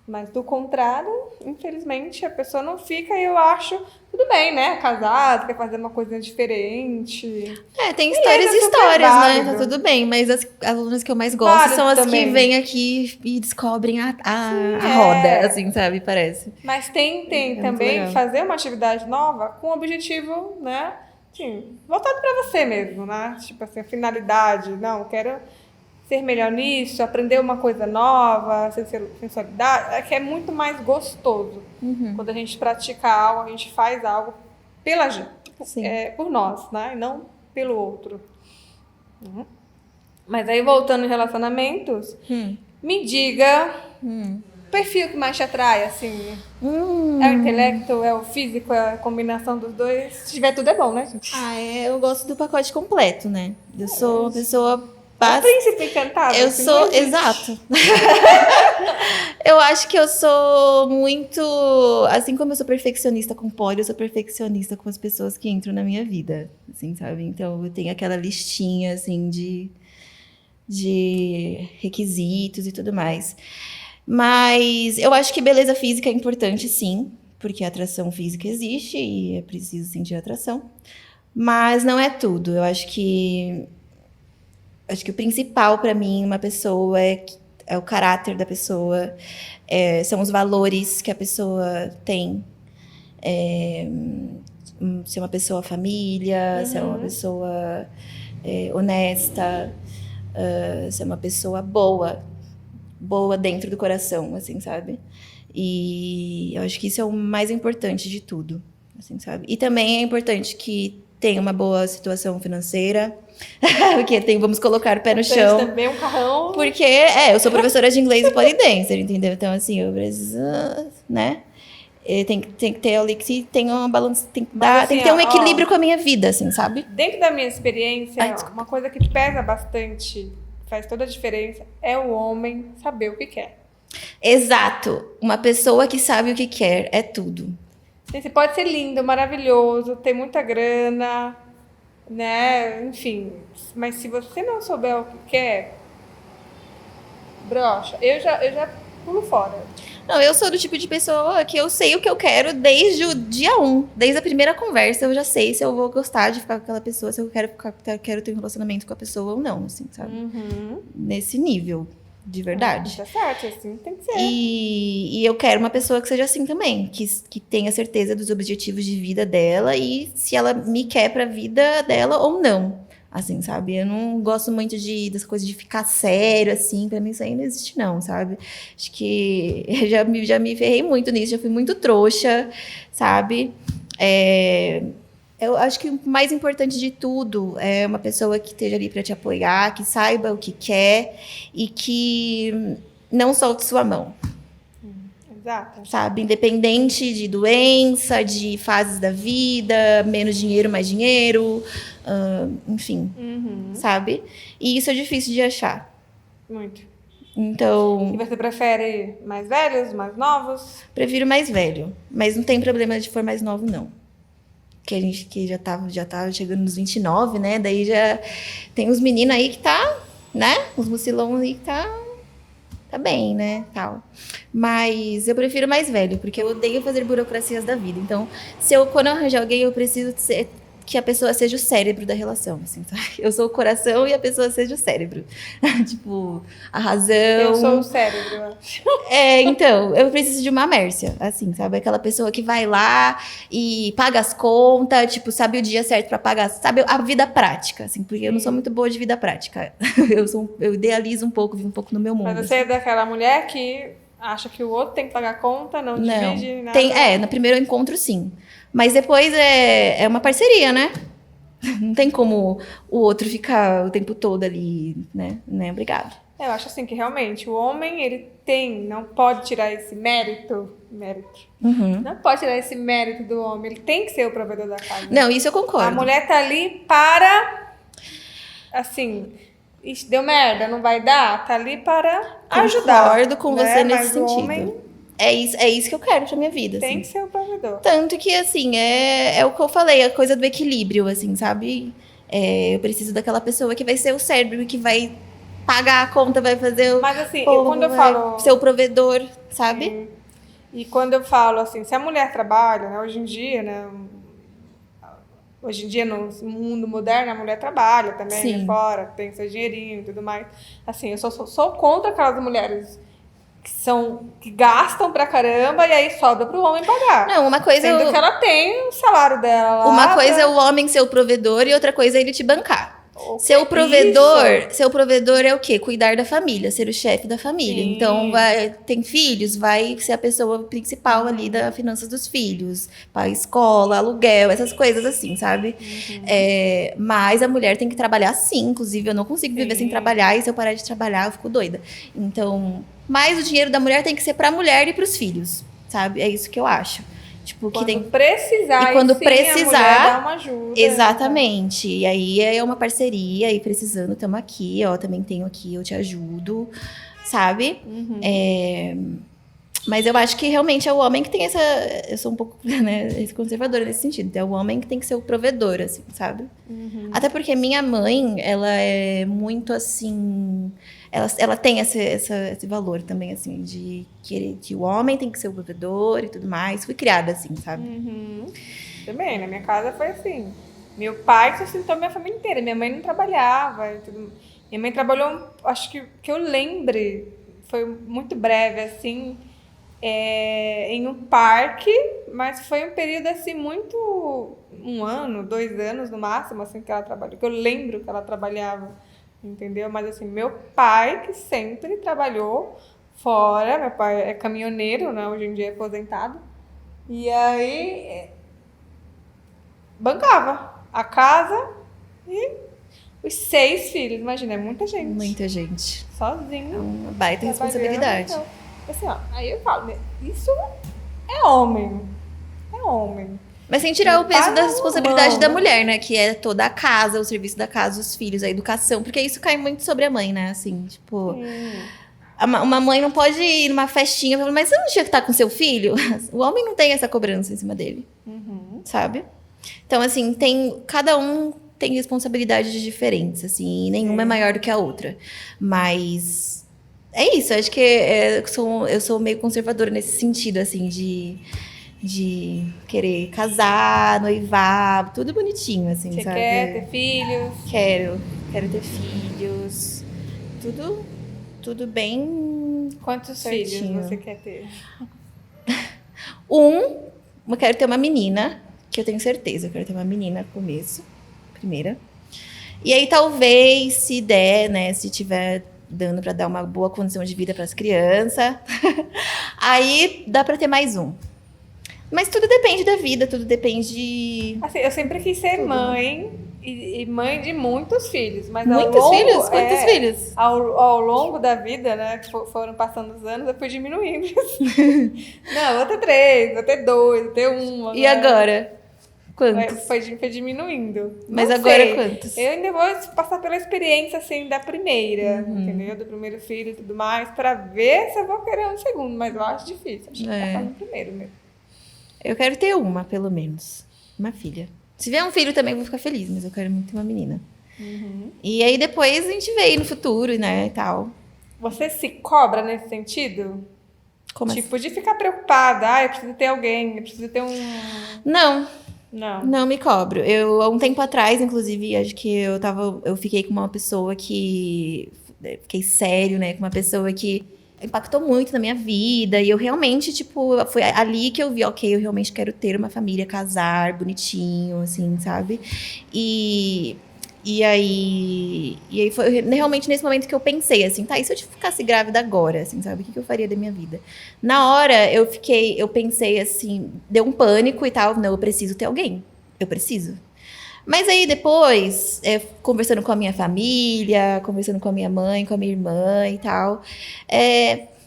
Mas do contrário, infelizmente, a pessoa não fica e eu acho, tudo bem, né? Casado, quer fazer uma coisa diferente. Tem histórias e super histórias, né? válido. Tá tudo bem, mas as alunas que eu mais gosto Válido são as também. que vêm aqui e descobrem a Sim, roda, assim, sabe? Parece. Mas tem muito também legal. fazer uma atividade nova com o objetivo, né? Assim, voltado para você mesmo, né? Tipo assim, a finalidade. Não, quero ser melhor nisso, aprender uma coisa nova, sensualidade. É que é muito mais gostoso. Quando a gente pratica algo, a gente faz algo pela gente, Sim. por nós, né? E não pelo outro. Mas aí, voltando em relacionamentos, me diga o perfil que mais te atrai, assim. É o intelecto, é o físico, é a combinação dos dois. Se tiver tudo é bom, né, gente? Eu gosto do pacote completo, né? Eu sou uma pessoa O príncipe encantado. Eu assim, sou, não existe. exato. Eu acho que eu sou muito, assim como eu sou perfeccionista com poli, eu sou perfeccionista com as pessoas que entram na minha vida, assim, sabe? Então eu tenho aquela listinha, assim, de requisitos e tudo mais. Mas eu acho que beleza física é importante, sim, porque a atração física existe e é preciso sentir atração. Mas não é tudo. Eu acho que o principal para mim, uma pessoa, é o caráter da pessoa, são os valores que a pessoa tem. Ser uma pessoa família, ser uma pessoa honesta, ser uma pessoa boa dentro do coração, assim, sabe? E eu acho que isso é o mais importante de tudo, assim, sabe? E também é importante que tenha uma boa situação financeira, porque vamos colocar o pé no chão. Também um carrão. Porque, eu sou professora de inglês e polidancer, entendeu? Então, assim, eu preciso, né? Tem que ter ali que tem uma balança, tem que ter um equilíbrio com a minha vida, assim, sabe? Dentro da minha experiência, uma coisa que pesa bastante, faz toda a diferença, é o homem saber o que quer. Exato. Uma pessoa que sabe o que quer é tudo. Você pode ser lindo, maravilhoso, ter muita grana, né? Enfim. Mas se você não souber o que quer, broxa, eu já pulo fora. Não, eu sou do tipo de pessoa que eu sei o que eu quero desde o dia 1. Desde a primeira conversa, eu já sei se eu vou gostar de ficar com aquela pessoa, se eu quero ter um relacionamento com a pessoa ou não, assim, sabe? Nesse nível, de verdade. Tá certo, assim tem que ser. E eu quero uma pessoa que seja assim também, que tenha certeza dos objetivos de vida dela e se ela me quer pra vida dela ou não. Assim, sabe? Eu não gosto muito das coisas de ficar sério, assim. Pra mim isso aí não existe, não, sabe? Acho que eu já me ferrei muito nisso. Já fui muito trouxa, sabe? Eu acho que o mais importante de tudo é uma pessoa que esteja ali pra te apoiar, que saiba o que quer e que não solte sua mão. Exato. Sabe? Independente de doença, de fases da vida, menos dinheiro, mais dinheiro, enfim, sabe? E isso é difícil de achar. Muito. Então, E você prefere mais velhos, mais novos? prefiro mais velho, mas não tem problema de for mais novo, não. Que a gente que já tá chegando nos 29, né? Daí já tem uns meninos aí que tá, né? Uns mucilões aí que tá bem, né, tal. Mas eu prefiro mais velho, porque eu odeio fazer burocracias da vida. Então, quando eu arranjar alguém, eu preciso que a pessoa seja o cérebro da relação, assim, sabe? Eu sou o coração e a pessoa seja o cérebro. Tipo, a razão... Eu sou o cérebro, eu acho. Então, eu preciso de uma Mércia, assim, sabe? Aquela pessoa que vai lá e paga as contas, tipo, sabe o dia certo pra pagar, sabe? A vida prática, assim, porque eu não sou muito boa de vida prática. Eu idealizo um pouco, vivo um pouco no meu mundo. Mas você é daquela mulher que acha que o outro tem que pagar a conta, não divide nada? No primeiro encontro, sim. Mas depois é uma parceria, né? Não tem como o outro ficar o tempo todo ali, né? Obrigado. Eu acho assim que realmente o homem, ele não pode tirar esse mérito, não pode tirar esse mérito do homem, ele tem que ser o provedor da casa. Não, isso eu concordo. A mulher tá ali para, assim, ixi, deu merda, não vai dar, tá ali para ajudar. Concordo com você nesse Mas sentido. o homem É isso que eu quero pra minha vida, tem assim. que ser o provedor. Tanto que, assim, é o que eu falei, a coisa do equilíbrio, assim, sabe? Eu preciso daquela pessoa que vai ser o cérebro, que vai pagar a conta, vai fazer o... Mas assim, povo, quando eu vai falo... ser o provedor, sabe? E quando eu falo assim, se a mulher trabalha, né, hoje em dia, né, no mundo moderno, a mulher trabalha também, Sim. né, fora, tem seu dinheirinho e tudo mais. Assim, eu sou contra aquelas mulheres que gastam pra caramba e aí sobra pro homem pagar. Não, uma coisa Sendo que ela tem o salário dela lá. Uma coisa é o homem ser o provedor e outra coisa é ele te bancar. Ser o provedor é o quê? Cuidar da família, ser o chefe da família. Sim. Então, tem filhos, vai ser a pessoa principal ali das finanças dos filhos. Para escola, aluguel, essas coisas assim, sabe? Mas a mulher tem que trabalhar sim. Inclusive, eu não consigo viver sem trabalhar. E se eu parar de trabalhar, eu fico doida. Então, mas o dinheiro da mulher tem que ser para a mulher e para os filhos, sabe? É isso que eu acho. Tipo, Quando que tem... precisar, e quando sim, precisar, a mulher dá uma ajuda. Exatamente. E aí é uma parceria, e precisando, estamos aqui, ó, também tenho aqui, eu te ajudo, sabe? Mas eu acho que realmente é o homem que tem essa... Eu sou um pouco, né, conservadora nesse sentido. É o homem que tem que ser o provedor, assim, sabe? Até porque minha mãe, ela é muito, assim... Ela tem esse valor também, assim, de querer que o homem tem que ser o provedor e tudo mais. Fui criada assim, sabe? Também, na minha casa foi assim. Meu pai sustentou minha família inteira. Minha mãe não trabalhava. Minha mãe trabalhou, acho que eu lembre, foi muito breve, assim, em um parque, mas foi um período, assim, muito... 1 ano, 2 anos no máximo, assim, que ela trabalhou. Que eu lembro que ela trabalhava. Entendeu? Mas assim, meu pai que sempre trabalhou fora, meu pai é caminhoneiro, né? Hoje em dia é aposentado. E aí bancava a casa e os 6 filhos, imagina, é muita gente. Muita gente. Sozinho. É uma baita responsabilidade. Então, assim, ó, aí eu falo, isso é homem. É homem. Mas sem tirar o peso da responsabilidade da não. mulher, né? Que é toda a casa, o serviço da casa, os filhos, a educação. Porque isso cai muito sobre a mãe, né? Assim, tipo... Uma mãe não pode ir numa festinha e falar, mas você não tinha que estar com seu filho? O homem não tem essa cobrança em cima dele. Sabe? Então, assim, cada um tem responsabilidades diferentes, assim. E nenhuma é maior do que a outra. Mas... É isso, acho que eu sou meio conservadora nesse sentido, assim, de querer casar, noivar, tudo bonitinho, assim, Você sabe? quer ter filhos? Quero ter filhos. Tudo bem. Quantos certinho. filhos você quer ter? Eu quero ter uma menina, que eu tenho certeza, eu quero ter uma menina no começo, primeira. E aí, talvez, se der, né, se tiver dando para dar uma boa condição de vida para as crianças, aí dá para ter mais um. Mas tudo depende da vida, tudo depende... Assim, eu sempre quis ser mãe e mãe de muitos filhos. Mas Muitos filhos? Quantos filhos? Ao longo da vida, né, que foram passando os anos, eu fui diminuindo. Não, vou ter 3, vou ter 2, vou ter 1. E né? agora? Quantos? Foi diminuindo. Mas Não agora sei. quantos? Eu ainda vou passar pela experiência, assim, da primeira, entendeu? Do primeiro filho e tudo mais, pra ver se eu vou querer um segundo. Mas eu acho difícil. Acho que tá falando primeiro mesmo. Eu quero ter uma, pelo menos. Uma filha. Se vier um filho também, eu vou ficar feliz, mas eu quero muito ter uma menina. E aí depois a gente vê aí no futuro, né, e tal. Você se cobra nesse sentido? Como Tipo, de ficar preocupada. Eu preciso ter alguém, eu preciso ter um... Não, Não. não me cobro. Eu, há um tempo atrás, inclusive, acho que eu fiquei com uma pessoa que... Fiquei sério, né, com uma pessoa que impactou muito na minha vida. E eu realmente, tipo, foi ali que eu vi, ok, eu realmente quero ter uma família, casar, bonitinho, assim, sabe? E aí foi realmente nesse momento que eu pensei, assim, tá, e se eu ficasse grávida agora, assim, sabe? O que eu faria da minha vida? Na hora, eu pensei, assim, deu um pânico e tal, não, eu preciso ter alguém. Eu preciso. Mas aí depois, conversando com a minha família, conversando com a minha mãe, com a minha irmã e tal,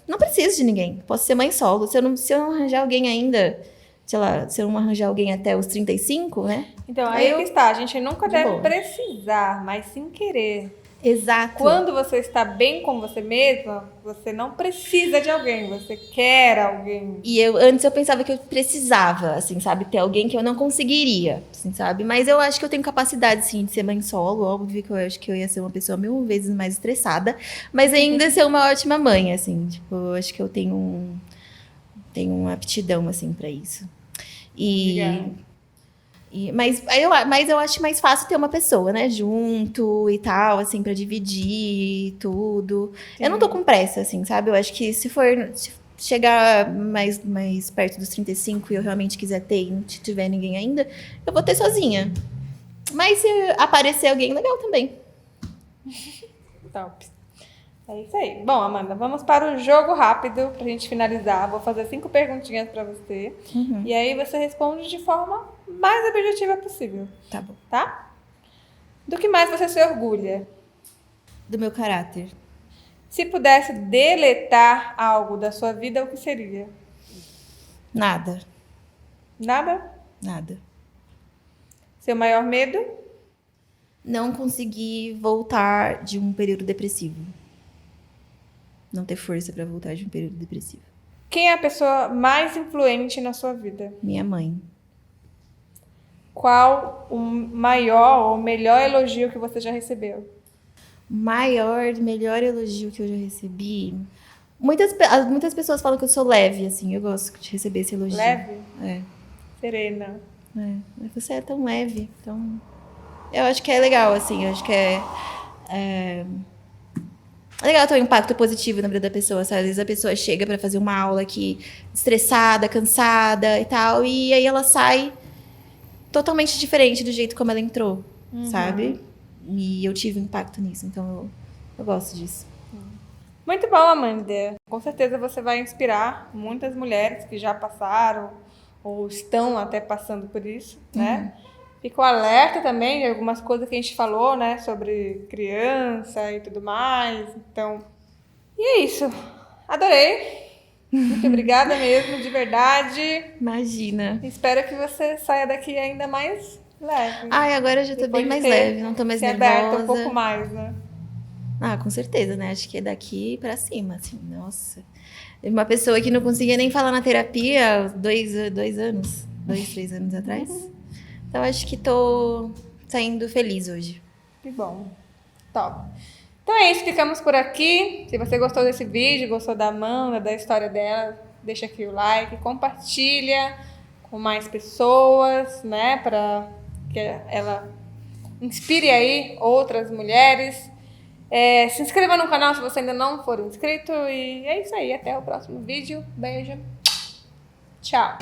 não preciso de ninguém. Posso ser mãe solo. Se eu não arranjar alguém ainda, sei lá, se eu não arranjar alguém até os 35, né? Então, aí que está. A gente nunca deve boa. precisar, mas sim querer. Exato. Quando você está bem com você mesma, você não precisa de alguém, você quer alguém. E antes eu pensava que eu precisava, assim, sabe? Ter alguém que eu não conseguiria, assim, sabe? Mas eu acho que eu tenho capacidade, sim, de ser mãe solo. Óbvio que eu acho que eu ia ser uma pessoa 1000 vezes mais estressada. Mas ainda ser uma ótima mãe, assim. Tipo, eu acho que eu tenho uma aptidão, assim, pra isso. Mas eu acho mais fácil ter uma pessoa, né? Junto e tal, assim, pra dividir tudo. Sim. Eu não tô com pressa, assim, sabe? Eu acho que se chegar mais perto dos 35 e eu realmente quiser ter e não tiver ninguém ainda, eu vou ter sozinha. Mas se aparecer alguém, legal também. Top. É isso aí. Bom, Amanda, vamos para o jogo rápido pra gente finalizar. Vou fazer 5 perguntinhas pra você. E aí você responde de forma mais objetiva possível. Tá bom. Tá? Do que mais você se orgulha? Do meu caráter. Se pudesse deletar algo da sua vida, o que seria? Nada. Nada? Nada. Seu maior medo? Não conseguir voltar de um período depressivo. Não ter força pra voltar de um período depressivo. Quem é a pessoa mais influente na sua vida? Minha mãe. Qual o maior ou melhor elogio que você já recebeu? Melhor elogio que eu já recebi. Muitas pessoas falam que eu sou leve, assim. Eu gosto de receber esse elogio. Leve? É. Serena. Mas você é tão leve. Então, eu acho que é legal, assim. Eu acho que é legal ter um impacto positivo na vida da pessoa, sabe? Às vezes a pessoa chega pra fazer uma aula aqui estressada, cansada e tal, e aí ela sai totalmente diferente do jeito como ela entrou, sabe? E eu tive impacto nisso, então eu gosto disso. Muito bom, Amanda. Com certeza você vai inspirar muitas mulheres que já passaram ou estão até passando por isso, né? Fico alerta também de algumas coisas que a gente falou, né? Sobre criança e tudo mais. Então, e é isso. Adorei. Muito obrigada mesmo, de verdade. Imagina. Espero que você saia daqui ainda mais leve. Ai, agora eu já tô Depois bem mais de leve, não tô mais se nervosa. aberta um pouco mais, né? Ah, com certeza, né? Acho que é daqui pra cima, assim, nossa. Uma pessoa que não conseguia nem falar na terapia há 2 anos, 3 anos atrás. Então, acho que tô saindo feliz hoje. Que bom. Top. Então é isso, ficamos por aqui. Se você gostou desse vídeo, gostou da Amanda, da história dela, deixa aqui o like, compartilha com mais pessoas, né? Para que ela inspire aí outras mulheres. Se inscreva no canal se você ainda não for inscrito. E é isso aí, até o próximo vídeo. Beijo. Tchau.